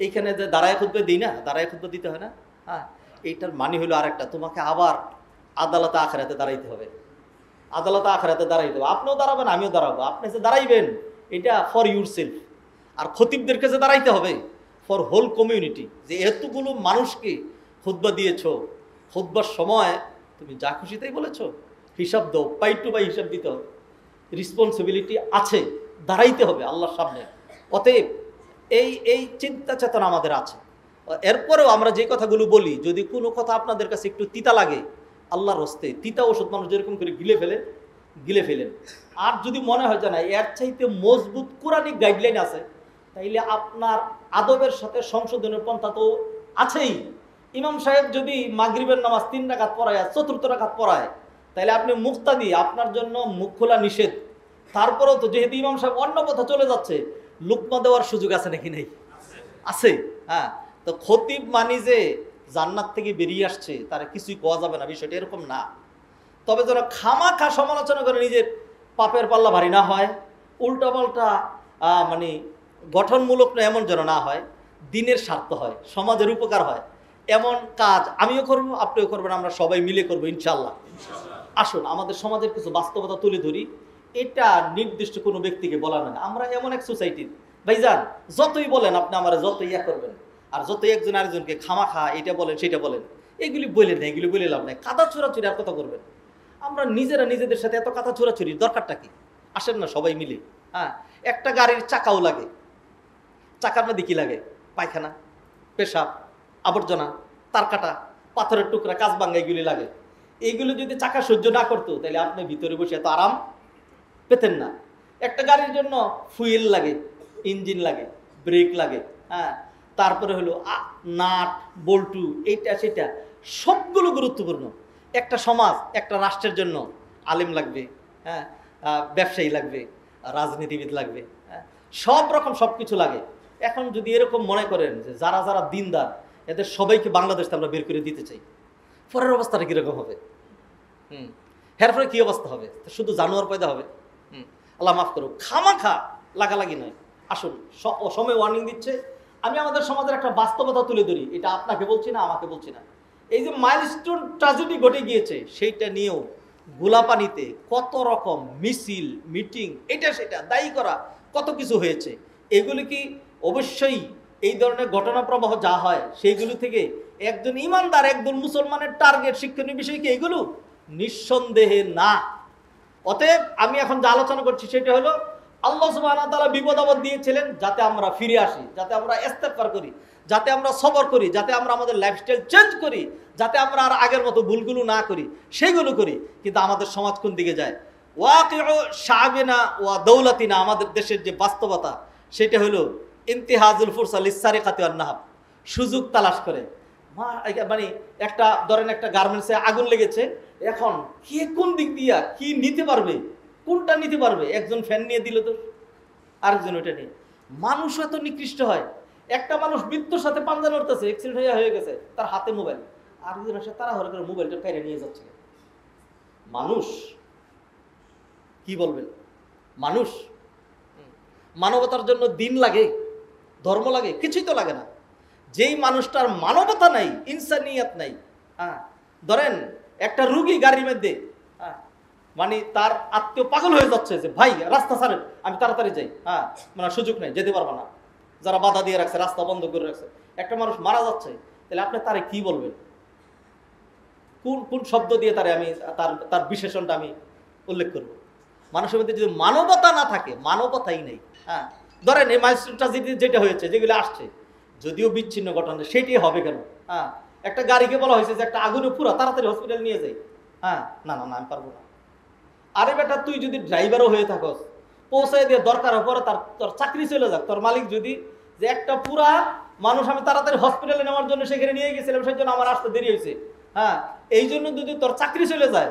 এইখানে যে দাঁড়ায় খুতবা দিই না, দাঁড়ায় খুতবা দিতে হয় না, হ্যাঁ, এইটার মানে হলো আরেকটা, তোমাকে আবার আদালতে আখিরাতে দাঁড়াইতে হবে, আদালতে আখিরাতে দাঁড়াইতে হবে। আপনিও দাঁড়াবেন, আমিও দাঁড়াবো। আপনি যে দাঁড়াইবেন এটা ফর ইউর সেলফ, আর খতিবদের কাছে দাঁড়াইতে হবে ফর হোল কমিউনিটি, যে এতগুলো মানুষকে খুতবা দিয়েছ, খুতবার সময় তুমি যা খুশি তাই বলেছ, হিসাব দাও, পাই টু পাই হিসাব দিতে হবে। রেসপন্সিবিলিটি আছে, দাঁড়াইতে হবে আল্লাহর সামনে। অতএব এই চিন্তা চেতনা আমাদের আছে। এরপরেও আমরা যে কথাগুলো বলি, যদি কোনো কথা আপনাদের কাছে একটু তিতা লাগে, আল্লাহর হস্তে তিতা ওষুধ মানুষ যেরকম করে গিলে ফেলেন। আর যদি মনে হয় যে না এর চাইতে মজবুত কোরআনিক গাইডলাইন আছে, তাইলে আপনার আদবের সাথে সংশোধনের পন্থা তো আছেই। ইমাম সাহেব যদি মাগরিবের নামাজ 3 রাকাত পড়ায়, 4th রাকাত পড়ায়, তাইলে আপনি মুক্তাদি, আপনার জন্য মুখ খোলা নিষেধ। তারপরেও তো যেহেতু ইমাম সাহেব অন্য পথে চলে যাচ্ছে, লুকমা দেওয়ার সুযোগ আছে নাকি? নেই, আছে। হ্যাঁ, তো খতিব মানি যে জান্নাত থেকে বেরিয়ে আসছে, তারা কিছুই কোয়া যাবে না, বিষয়টা এরকম না। তবে যারা খামাখা সমালোচনা করে নিজের পাপের পাল্লা ভারী না হয়, উল্টাপাল্টা মানে গঠনমূলক না এমন যেন না হয়, দিনের স্বার্থ হয়, সমাজের উপকার হয়, এমন কাজ আমিও করব, আপনিও করবেন, আমরা সবাই মিলে করবো ইনশাল্লাহ। আসুন আমাদের সমাজের কিছু বাস্তবতা তুলে ধরি। এটা নির্দিষ্ট কোনো ব্যক্তিকে বলা নয়। আমরা এমন এক সোসাইটির ভাইজান, যতই বলেন আপনি আমার, যতই ইয়া করবেন, আর যতই একজন আরেকজনকে খামাখা এটা বলেন সেটা বলেন, এগুলি বলে না, এগুলি বলে লাভ নাই। কাদা ছোড়াছুড়ি আর কথা করবেন? আমরা নিজেরা নিজেদের সাথে এত কাদা ছোড়াছুরির দরকারটা কি? আসেন না সবাই মিলে। হ্যাঁ, একটা গাড়ির চাকাও লাগে, চাকার মধ্যে কি লাগে? পায়খানা, পেশাব, আবর্জনা, তার কাটা, পাথরের টুকরা, কাঁচ ভাঙা, এগুলি লাগে। এইগুলো যদি চাকা সহ্য না করতো, তাহলে আপনি ভিতরে বসে এত আরাম পেতেন না। একটা গাড়ির জন্য ফুয়েল লাগে, ইঞ্জিন লাগে, ব্রেক লাগে, হ্যাঁ, তারপরে হলো নাট বল্টু, এইটা সেটা, সবগুলো গুরুত্বপূর্ণ। একটা সমাজ, একটা রাষ্ট্রের জন্য আলেম লাগবে, হ্যাঁ, ব্যবসায়ী লাগবে, রাজনীতিবিদ লাগবে, হ্যাঁ, সব রকম সব কিছু লাগে। এখন যদি এরকম মনে করেন যে যারা যারা দিনদার, এদের সবাইকে বাংলাদেশ আমরা বের করে দিতে চাই, পরের অবস্থাটা কীরকম হবে? এর ফলে কী অবস্থা হবে? শুধু জানোয়ার পয়দা হবে। আল্লাহ মাফ করুক, খামাখা লাগালাগি নয়। আসুন, সময় ওয়ার্নিং দিচ্ছে। আমি আমাদের সমাজের একটা বাস্তবতা তুলে ধরি, এটা আপনাকে বলছি না, আমাকে বলছি না। এই যে মাইলস্টোন ট্র্যাজেডি ঘটে গিয়েছে, সেইটা নিয়েও গোলাপানিতে কত রকম মিছিল, মিটিং, এটা সেটা দায়ী করা, কত কিছু হয়েছে। এগুলি কি অবশ্যই এই ধরনের ঘটনা প্রবাহ যা হয় সেইগুলো থেকে একজন ইমানদার, একজন মুসলমানের টার্গেট, শিক্ষণীয় বিষয় কি এগুলো? নিঃসন্দেহে না। অতএব আমি এখন যা আলোচনা করছি সেটা হলো, আল্লাহ সুবহানাহু ওয়া তাআলা বিপদ আপদ দিয়েছিলেন যাতে আমরা ফিরে আসি, যাতে আমরা ইস্তেগফার করি, যাতে আমরা সবর করি, যাতে আমরা আমাদের লাইফস্টাইল চেঞ্জ করি, যাতে আমরা আর আগের মতো ভুলগুলো না করি, সেগুলো করি। কিন্তু আমাদের সমাজ কোন দিকে যায়? ওয়াকিউ শাবিনা ওয়া দৌলাতিনা, আমাদের দেশের যে বাস্তবতা সেটা হলো ইন্তিহাজুল ফুরসা লিসসারিকাতি ওয়ান নাহাব, সুযোগ তালাশ করে। মানে একটা ধরেন একটা গার্মেন্টসে আগুন লেগেছে, এখন কে কোন দিক দিয়া কি নিতে পারবে, কোনটা নিতে পারবে? একজন ফ্যান নিয়ে দিল তো আরেকজন ওইটা নিয়ে। মানুষ এত নিকৃষ্ট হয়, একটা মানুষ মৃত্যুর সাথে পাঞ্জা লড়তেছে, অ্যাক্সিডেন্ট হয়ে গেছে, তার হাতে মোবাইল, আরেকজন এসে তাড়াহুড়ো করে মোবাইলটা কেড়ে নিয়ে যাচ্ছে। মানুষ কি বলবেন? মানুষ, মানবতার জন্য দিন লাগে, ধর্ম লাগে, কিছুই তো লাগে না। যেই মানুষটার মানবতা নাই, ইনসানিয়াত নাই, হ্যাঁ, ধরেন একটা রুগী গাড়ির মধ্যে, হ্যাঁ, মানে তার আত্মীয় পাগল হয়ে যাচ্ছে যে ভাই রাস্তা ছাড়েন, আমি তাড়াতাড়ি যাই, হ্যাঁ, মানে সুযোগ নেই, যেতে পারবো না, যারা বাধা দিয়ে রাখছে, রাস্তা বন্ধ করে রাখছে, একটা মানুষ মারা যাচ্ছে, তাহলে আপনি তারে কি বলবেন? কোন কোন শব্দ দিয়ে তারে আমি তার বিশেষণটা আমি উল্লেখ করব? মানুষের মধ্যে যদি মানবতা না থাকে, মানবতাই নেই। হ্যাঁ, ধরেন এই মাইলস্টোন ট্র্যাজেডি যেটা হয়েছে, যেগুলো আসছে, যদিও বিচ্ছিন্ন ঘটনা, সেটাই হবে কেন? হ্যাঁ, একটা গাড়িকে বলা হয়েছে যে একটা আগুনে পুরা, তাড়াতাড়ি হসপিটাল নিয়ে যাই, হ্যাঁ, না না না আমি পারবো না। আরে বেটা, তুই যদি ড্রাইভারও হয়ে থাকস, পৌঁছায় দিয়ে দরকার পরে তোর চাকরি চলে যাক, তোর মালিক যদি যে একটা পুরা মানুষ আমি তাড়াতাড়ি হসপিটালে নেওয়ার জন্য সেখানে নিয়ে গেছিলাম, সেই জন্য আমার আসতে দেরি হয়েছে। হ্যাঁ, এই জন্য যদি তোর চাকরি চলে যায়,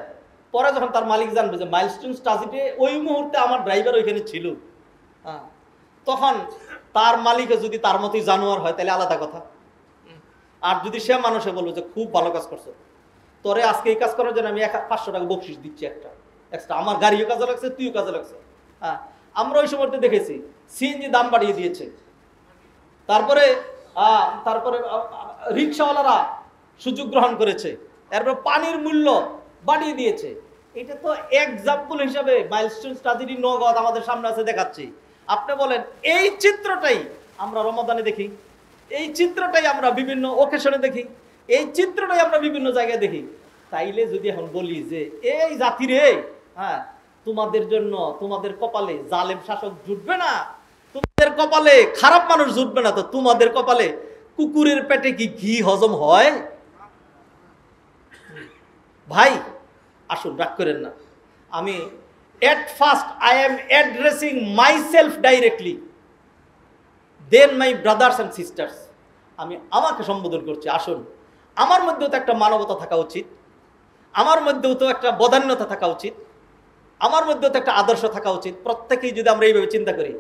পরে যখন তার মালিক জানবে যে মাইলস্টোন ট্রাজেডিতে ওই মুহূর্তে আমার ড্রাইভার ওইখানে ছিল, হ্যাঁ, তখন তার মালিকও যদি তার মতোই জানোয়ার হয় তাহলে আলাদা কথা। আর যদি সে মানুষে বলবো যে খুব ভালো কাজ করছো, তোরে আজকে এই কাজ করার জন্য আমি 500 টাকা বকশিস দিচ্ছি একটা এক্সট্রা, আমার গাড়িও কাজে লাগছে, তুইও কাজে লাগছে। হ্যাঁ, আমরা ওই সময়তে দেখেছি সিএনজি দাম বাড়িয়ে দিয়েছে, তারপরে রিক্সাওয়ালারা সুযোগ গ্রহণ করেছে, এরপর পানির মূল্য বাড়িয়ে দিয়েছে। এটা তো এক্সাম্পল হিসাবে মাইলস্টোন ট্রাজেডি নগদ আমাদের সামনে আছে দেখাচ্ছি। আপনি বলেন এই চিত্রটাই আমরা রমাদানে দেখি, এই চিত্রটাই আমরা বিভিন্ন ওকেশনে দেখি, এই চিত্রটাই আমরা বিভিন্ন জায়গায় দেখি। তাইলে যদি এখন বলি যে এই জাতিরে, হ্যাঁ, তোমাদের জন্য তোমাদের কপালে জালেম শাসক জুটবে না, তোমাদের কপালে খারাপ মানুষ জুটবে না, তো তোমাদের কপালে কুকুরের পেটে কি ঘি হজম হয়? ভাই আসুন, রাগ করেন না। আমি at first I am addressing myself directly, then my brothers and sisters, আমি আমাকে সম্বোধন করছি। আসুন, আমার মধ্যেও তো একটা মানবতা থাকা উচিত, আমার মধ্যেও তো একটা বদান্যতা থাকা উচিত, আমার মধ্যেও তো একটা আদর্শ থাকা উচিত। প্রত্যেকেই যদি আমরা এইভাবে চিন্তা করি,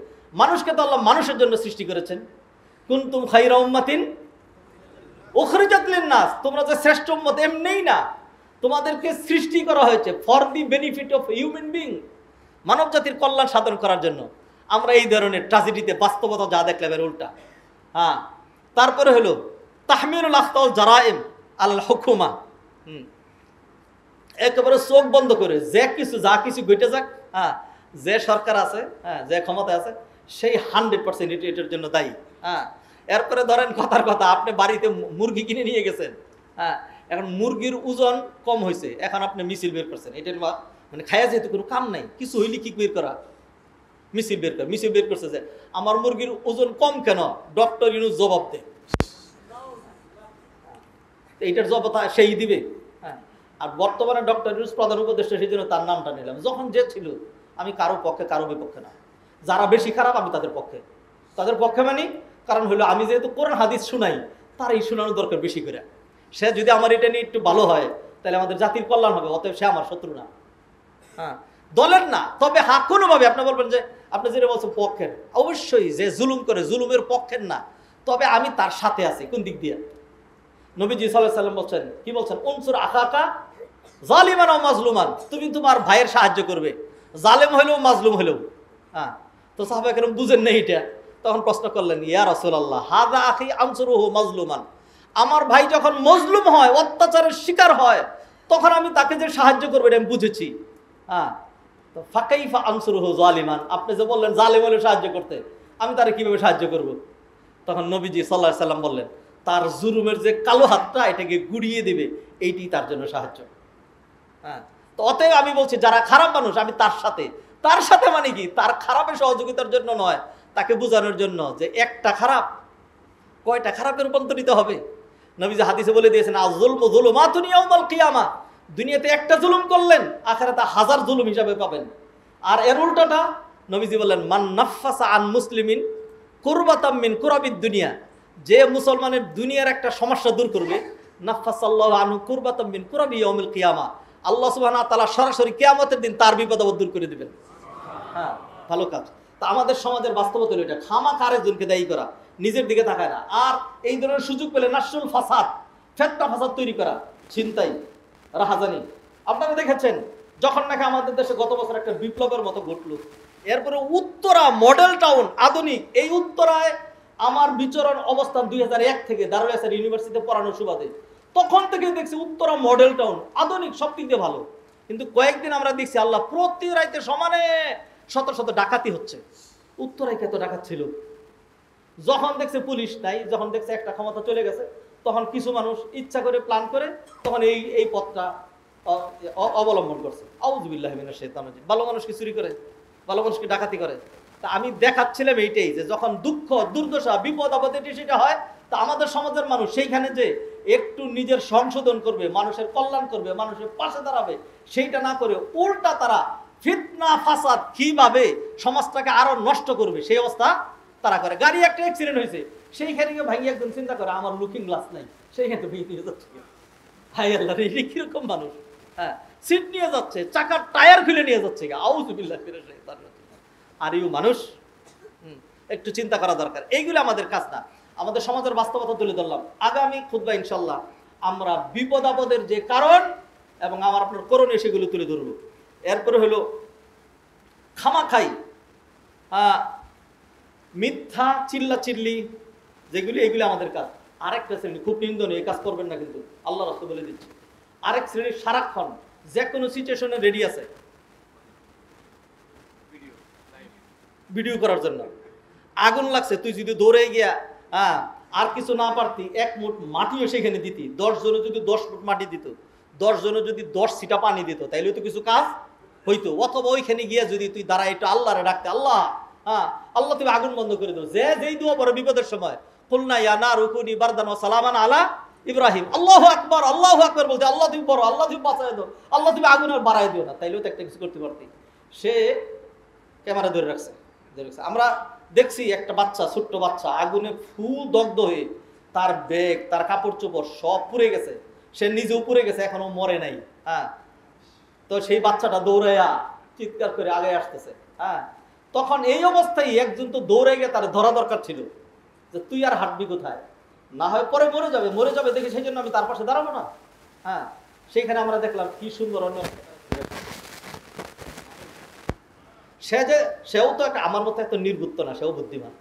মানুষকে তো আল্লাহ মানুষের জন্য সৃষ্টি করেছেন, কুনতুম খায়রা উম্মাতিন উখরিজাত লিন-নাস, তোমরা যে শ্রেষ্ঠ উম্মত এমনিই না, তোমাদেরকে সৃষ্টি করা হয়েছে for the benefit of human being, মানব জাতির কল্যাণ সাধন করার জন্য। আমরা এই ধরনের ট্র্যাজেডিতে বাস্তবতা যা দেখলাম এর উল্টা। হ্যাঁ, তারপরে হলো তাহমিলুল আখতাল জারাইম আলাল হুকুমা, একেবারে চোখ বন্ধ করে যা কিছু ঘটে যাক, হ্যাঁ, যে সরকার আছে, হ্যাঁ, যে ক্ষমতায় আছে, সেই 100% এটার জন্য দায়ী। হ্যাঁ, এরপরে ধরেন কথার কথা, আপনি বাড়িতে মুরগি কিনে নিয়ে গেছেন, হ্যাঁ, এখন মুরগির ওজন কম হয়েছে, এখন আপনি মিছিল বের করছেন, এটার মানে খায়া যেহেতু কোনো কাম নাই, কিছু হইলে কি বের করা, মিছিল বের করছে যে আমার মুরগির ওজন কম কেন, ডক্টর ইউনূস জবাব দেয়, এইটার জবাব সেই দিবে। হ্যাঁ, আর বর্তমানে ডক্টর ইউনূস প্রধান উপদেষ্টা, সেই জন্য তার নামটা নিলাম। যখন যে ছিল, আমি কারো পক্ষে কারো বিপক্ষে না, যারা বেশি খারাপ আমি তাদের পক্ষে মানি। কারণ হলো আমি যেহেতু কোরআন হাদিস শুনাই, তার এই শোনানোর দরকার বেশি করে। সে যদি আমার এটা নিয়ে একটু ভালো হয় তাহলে আমাদের জাতির কল্যাণ হবে, অতএব সে আমার শত্রু না, হ্যাঁ, দলের না। তবে হ্যাঁ, কোনোভাবে আপনি বলবেন যে আপনি যেটা বলছেন পক্ষের, অবশ্যই যে জুলুম করে জুলুমের পক্ষের না, তবে আমি তার সাথে আছি। কোন দিক দিয়ে? নবীজি সাল্লাল্লাহু আলাইহি ওয়াসাল্লাম বলছেন, কি বলছেন? উনসুর আখাকা জালিমান ও মাজলুমান, তুমি তোমার ভাইয়ের সাহায্য করবে, জালেম হইলেও মাজলুম হইলেও। হ্যাঁ, তো সাহাবায়ে কেরাম বুঝেন না এটা, তখন প্রশ্ন করলেন, ইয়া রাসূলুল্লাহ হাযা আখি আনসুরুহু মাজলুমান, আমার ভাই যখন মজলুম হয়, অত্যাচারের শিকার হয়, তখন আমি তাকে যে সাহায্য করবো এটা আমি বুঝেছি। হ্যাঁ, তো ফাকাইফা আনসুরুহু জালিমান, আপনি যে বললেন জালেম হলে সাহায্য করতে, আমি তারে কিভাবে সাহায্য করব? তখন নবীজি সাল্লাল্লাহু আলাইহি সাল্লাম বললেন, তার জুলুমের যে কালো হাতটা এটাকে গুড়িয়ে দিবে, এইটি তার জন্য সাহায্য। হ্যাঁ, তো অতএব আমি বলছি যারা খারাপ মানুষ আমি তার সাথে মানে কি, তার খারাপের সহযোগিতার জন্য নয়, তাকে বোঝানোর জন্য যে একটা খারাপ কয়টা খারাপে রূপান্তরিত হবে। নবীজি হাদিসে বলে দিয়েছেন, আয-যুলমু যুলুমাতুন ইয়াউমাল কিয়ামা, দুনিয়াতে একটা জুলুম করলেন, আখিরাতে 1000 জুলুম হিসাবে পাবেন। আর এর উল্টাটা নবীজি বললেন, মান নাফাসা আন মুসলিমিন কুরবাতাম মিন কুরাবিদ দুনিয়া, যে মুসলমানের দুনিয়ার একটা সমস্যা দূর করবে, নাফাসাল্লাহু আনহু কুরবাতাম মিন কুরাবি ইয়াউমিল কিয়ামা, আল্লাহ সুবহানাহু ওয়া তাআলা সরাসরি কিয়ামতের দিন তার বিপদ আপদ দূর করে দিবেন। হ্যাঁ, ভালো কাজ। তা আমাদের সমাজের বাস্তবতা হলো এটা, খামাখা আরেকজনকে দায়ী করা, নিজের দিকে তাকায় না। আর এই ধরনের সুযোগ পেলে নাশরুল ফাসাদ, ফেতনা ফাসাদ তৈরি করা, ছিনতাই, রাহাজানি। আপনারা দেখেছেন যখন নাকি আমাদের দেশে গত বছর একটা বিপ্লবের মতো ঘটলো, এরপরে উত্তরা মডেল টাউন আধুনিক, এই উত্তরায় আমার বিচরণ অবস্থান 2001 থেকে দারুল ইসলাম ইউনিভার্সিটিতে পড়ানোর সুবাদে, তখন থেকে দেখছি উত্তরা মডেল টাউন আধুনিক, সব দিক দিয়ে ভালো। কিন্তু কয়েকদিন আমরা দেখছি আল্লাহ প্রতি রাইতে সমানে শত শত ডাকাতি হচ্ছে। উত্তরায় কত ডাকাত ছিল, যখন দেখছে পুলিশ নাই, যখন দেখছে একটা ক্ষমতা চলে গেছে, তখন কিছু মানুষ ইচ্ছা করে প্ল্যান করে তখন এই পথটা অবলম্বন করছে। আউযুবিল্লাহি মিনাশ শাইতানির রাজিম। ভালো মানুষকে চুরি করে, ভালো মানুষকে ডাকাতি করে। তা আমি দেখাচ্ছিলাম এইটাই, যে যখন দুঃখ দুর্দশা বিপদ আপদ সেটা হয়, তা আমাদের সমাজের মানুষ সেইখানে যে একটু নিজের সংশোধন করবে, মানুষের কল্যাণ করবে, মানুষের পাশে দাঁড়াবে, সেইটা না করে উল্টা তারা ফিতনা ফাসাদ কিভাবে সমাজটাকে আরো নষ্ট করবে সেই অবস্থা তারা করে। গাড়ি একটা অ্যাক্সিডেন্ট হয়েছে, সেইখানে গিয়ে ভাই একদম চিন্তা করে আমার লুকিং গ্লাস নাই, সেইখানে তো ভেঙে নিয়ে যাচ্ছে। হাই আল্লাহ, এটা কিরকম মানুষ! হ্যাঁ, সিট নিয়ে যাচ্ছে, চাকার টায়ার খুলে নিয়ে যাচ্ছে। আউযুবিল্লাহ মিনাশ শাইতানির রাজিম। আর এই মানুষ একটু চিন্তা করা দরকার। এইগুলো আমাদের কাজ না, আমাদের সমাজের বাস্তবতা তুলে ধরলাম। আগামী খুতবা ইনশাল্লাহ আমরা বিপদ আপদের যে কারণ এবং আমার আপনার করণীয় সেগুলো তুলে ধরব। এরপরে হলো খামাখাই মিথ্যা চিল্লাচিল্লি যেগুলি, এগুলি আমাদের কাজ। আরেকটা শ্রেণী খুব নিন্দনীয়, এই কাজ করবেন না কিন্তু, আল্লাহ রাসূল বলে দিচ্ছে। আরেক শ্রেণী সারাক্ষণ যে কোনো সিচুয়েশনে রেডি আছে ভিডিও করার জন্য। আগুন লাগছে, তুই যদি দৌড়ে গিয়া আর কিছু না পারতি, 1 মুঠ মাটিও সেখানে দিতি, 10 জনে যদি 10 ফুট মাটি দিত, 10 জনে যদি 10 ছিটা পানি দিত, তাইলে তো কিছু কাজ হইতো। অথবা ওইখানে গিয়া যদি তুই দাঁড়া একটু আল্লাহরে ডাকতে, আল্লাহ আল্লাহ তুমি আগুন বন্ধ করে দাও। যেই দোয়া পড়ে বিপদের সময়, কুলনা ইয়া নারু কুনি বারদান ওয়া সালামান আলা ইব্রাহিম, আল্লাহু আকবার বলতে, আল্লাহ তুমি বড়, আল্লাহ তুমি বাঁচায় দাও, আল্লাহ তুমি আগুন আর বাড়ায় দিও না, তাইলেও তো একটা কিছু করতে পারতি। সে ক্যামেরা ধরে রাখছে। আমরা দেখছি একটা বাচ্চা, ছোট্ট বাচ্চা আগুনে ফুল দগ্ধ হয়ে তার ব্যাগ, তার কাপড় চোপড় সব পুড়ে গেছে, সে নিজেও পুড়ে গেছে, এখনো মরে নাই। তো সেই বাচ্চাটা দৌড়াইয়া চিৎকার করে আগে আসতেছে। তখন এই অবস্থায় একজন তো দৌড়ে গিয়ে তার ধরা দরকার ছিল যে তুই আর হাঁটবি কোথায়, না হয় পরে মরে যাবে দেখে, সেই জন্য আমি তার পাশে দাঁড়াবো না। সেইখানে আমরা দেখলাম কি সুন্দর অন্য সেও তো একটা আমার মতো এত নির্বুদ্ধ না, সেও বুদ্ধিমান।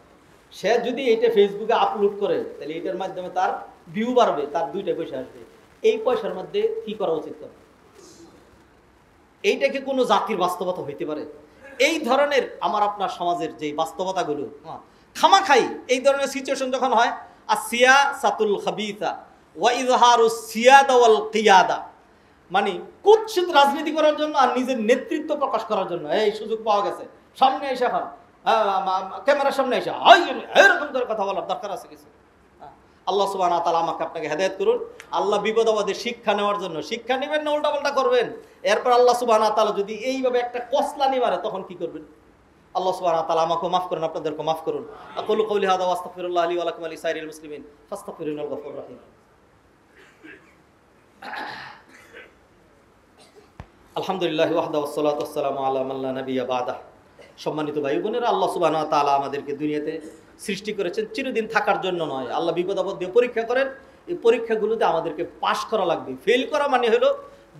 সে যদি এইটা ফেসবুকে আপলোড করে, তাহলে এটার মাধ্যমে তার ভিউ বাড়বে, তার 2টা পয়সা আসবে। এই পয়সার মধ্যে কি করা উচিত? এইটা কি কোনো জাতির বাস্তবতা হইতে পারে? এই ধরনের আমার আপনার সমাজের যে বাস্তবতাগুলো খামাখাই, এই ধরনের সিচুয়েশন যখন হয়, আসিয়াসাতুল খাবিসা ওয়া ইজহারুস সিয়াদা ওয়াল কিয়াদা, মানে কুৎসিত রাজনীতি করার জন্য আর নিজের নেতৃত্ব প্রকাশ করার জন্য এই সুযোগ পাওয়া গেছে, সামনে এসে এখন ক্যামেরার সামনে এসে এরকম করে কথা বলার দরকার আছে কিছু? আল্লাহ সুবহানাহু ওয়া তাআলা আমাকে আপনাকে হেদায়েত করুন। আল্লাহ বিপদ আপদে শিক্ষা নেওয়ার জন্য, শিক্ষা নেবেন না উল্টাপাল্টা করবেন, এরপর আল্লাহ সুবহানাহু ওয়া তাআলা যদি এইভাবে একটা কসলানি মারে তখন কি করবেন? আল্লাহ সুবহানাহু ওয়া তাআলা আমাকে মাফ করুন, আপনাদেরকে মাফ করুন। আকুলু কওলি হাযা ওয়া আস্তাগফিরুল্লাহ লি ওয়া লাকুম ওয়া লিসাইরিল মুসলিমিন ফাস্তাগফিরুহুল গফুরুর রহিম। আলহামদুলিল্লাহ ওয়াহদা ওয়াসসালাতু ওয়াসসালামু আলা মান লা নাবিয়্যা বা'দা। সম্মানিত ভাই বোনেরা, আল্লাহ সুবহানাহু ওয়া তাআলা আমাদেরকে দুনিয়াতে সৃষ্টি করেছেন চিরদিন থাকার জন্য নয়। আল্লাহ বিপদ আপদ দিয়ে পরীক্ষা করেন, এই পরীক্ষাগুলোতে আমাদেরকে পাশ করা লাগবে। ফেল করা মানে হলো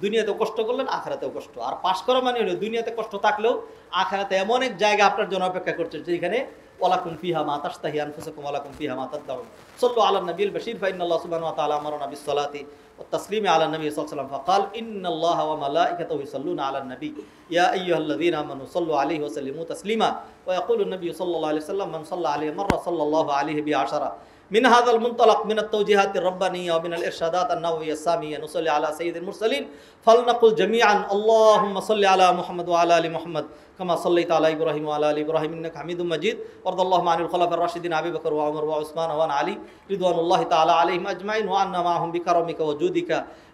দুনিয়াতেও কষ্ট করলেন, আখিরাতেও কষ্ট। আর পাশ করা মানে হলো দুনিয়াতে কষ্ট থাকলেও আখিরাতে এমন এক জায়গা আপনার জন্য অপেক্ষা করছে যেখানে ওয়ালাকুম ফিহা মা তাশতাহি আনফুসুকুম ওয়ালাকুম ফিহা মা তাদদাউন। সাল্লু আলা নবিয়িল বাশীর ফা ইন্নাল্লাহ সুবহানাহু ওয়া তাআলা আমারানা বিস সালাতি والتسليم على النبي صلى الله عليه وسلم فقال إن الله وملائكته يصلون على النبي يا أيها الذين آمنوا صلوا عليه وسلموا تسليما ويقول النبي صلى الله عليه وسلم من صلى عليه مرة صلى الله عليه بعشرة. من هذا المنطلق من التوجيهات الربانية ومن الإرشادات النبوية السامية نصلي على سيد المرسلين فلنقل جميعا اللهم صل على محمد وعلى آل محمد كما صليت على إبراهيم وعلى آل إبراهيم إنك حميد مجيد وارض اللهم عن الخلفاء الراشدين أبي بكر وعمر وعثمان وعن علي رضوان الله تعالى عليهم أجمعين وعنا معهم بكرمك وجودك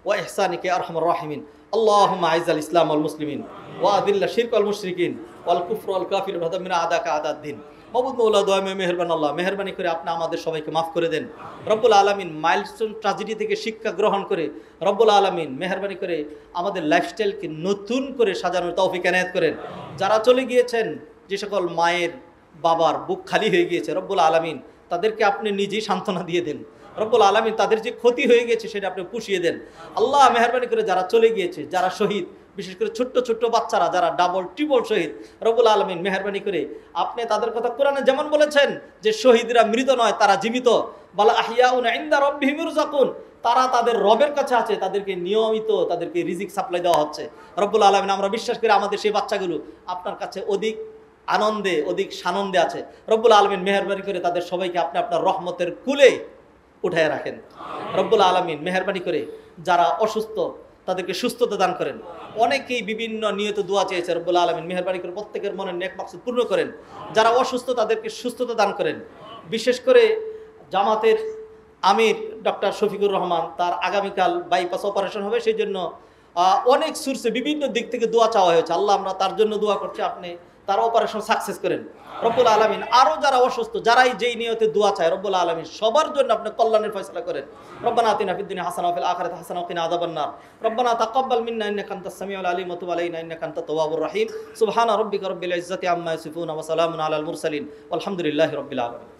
وإحسانك يا أرحم الراحمين. اللهم أعز الإسلام والمسلمين وأذل الشرك والمشركين والكفر والكافر ودمر أعداءك أعداء الدين. মাবুদ মওলা দয়াময় মেহেরবান আল্লাহ, মেহেরবানি করে আপনি আমাদের সবাইকে মাফ করে দেন রব্বুল আলামিন। মাইলস্টোন ট্র্যাজেডি থেকে শিক্ষা গ্রহণ করে রব্বুল আলামিন মেহেরবানি করে আমাদের লাইফস্টাইলকে নতুন করে সাজানোর তৌফিক এনায়েত করেন। যারা চলে গিয়েছেন, যে সকল মায়ের বাবার বুক খালি হয়ে গিয়েছে, রব্বুল আলামিন তাদেরকে আপনি নিজেই সান্ত্বনা দিয়ে দেন। রব্বুল আলামিন তাদের যে ক্ষতি হয়ে গেছে সেটা আপনি পুষিয়ে দেন। আল্লাহ মেহেরবানি করে যারা চলে গিয়েছে, যারা শহীদ, বিশেষ করে ছোট্ট ছোট্ট বাচ্চারা যারা ডাবল ট্রিপল শহীদ, রব্বুল আলামিন মেহেরবানি করে আপনি তাদের কথা কোরআনে যেমন বলেছেন যে শহীদরা মৃত নয়, তারা জীবিত, বালা আহিয়াউন ইনদা রাব্বিহিম ইরযাকুন, তারা তাদের রবের কাছে আছে, তাদেরকে নিয়মিত তাদেরকে রিজিক সাপ্লাই দেওয়া হচ্ছে। রব্বুল আলামিন আমরা বিশ্বাস করি আমাদের সেই বাচ্চাগুলো আপনার কাছে অধিক আনন্দে, অধিক সানন্দে আছে। রব্বুল আলামিন মেহেরবানি করে তাদের সবাইকে আপনি আপনার রহমতের কুলে উঠায় রাখেন। রব্বুল আলামিন মেহেরবানি করে যারা অসুস্থ তাদেরকে সুস্থতা দান করেন। অনেকেই বিভিন্ন নিয়ত দোয়া চেয়েছে, রব্বুল আলামিন মেহেরবানি করে প্রত্যেকের মনের নেক মাকসুদ পূর্ণ করেন। যারা অসুস্থ তাদেরকে সুস্থতা দান করেন। বিশেষ করে জামাতের আমির ডক্টর শফিকুর রহমান, তার আগামীকাল বাইপাস অপারেশন হবে, সেই জন্য অনেক সোর্সে বিভিন্ন দিক থেকে দোয়া চাওয়া হয়েছে। আল্লাহ আমরা তার জন্য দোয়া করছি, আপনি তার অপারেশন সাকসেস করেন রব্বুল আলামিন। আরো যারা অসুস্থ, যারাই যেই নিয়তে দোয়া চায় রব্বুল আলামিন সবার জন্য আপনি কল্যাণের ফয়সালা করেন। রব্বানা আতিনা ফিদ দুনিয়া হাসানাহ ওয়া ফিল আখিরাতি হাসানাহ ওয়া কিনা আযাবান্নার। রব্বানা তাকাব্বাল মিন্না ইন্নাকা আনতাস সামিউল আলিম ওয়া তুব আলাইনা ইন্নাকা আনতাত তাওয়াবুর রহিম। সুবহানা রাব্বিকা রাব্বিল ইজ্জাতি আম্মা ইয়াসিফুন ওয়া সালামুন আলাল মুরসালিন ওয়ালহামদুলিল্লাহি রাব্বিল আলামিন।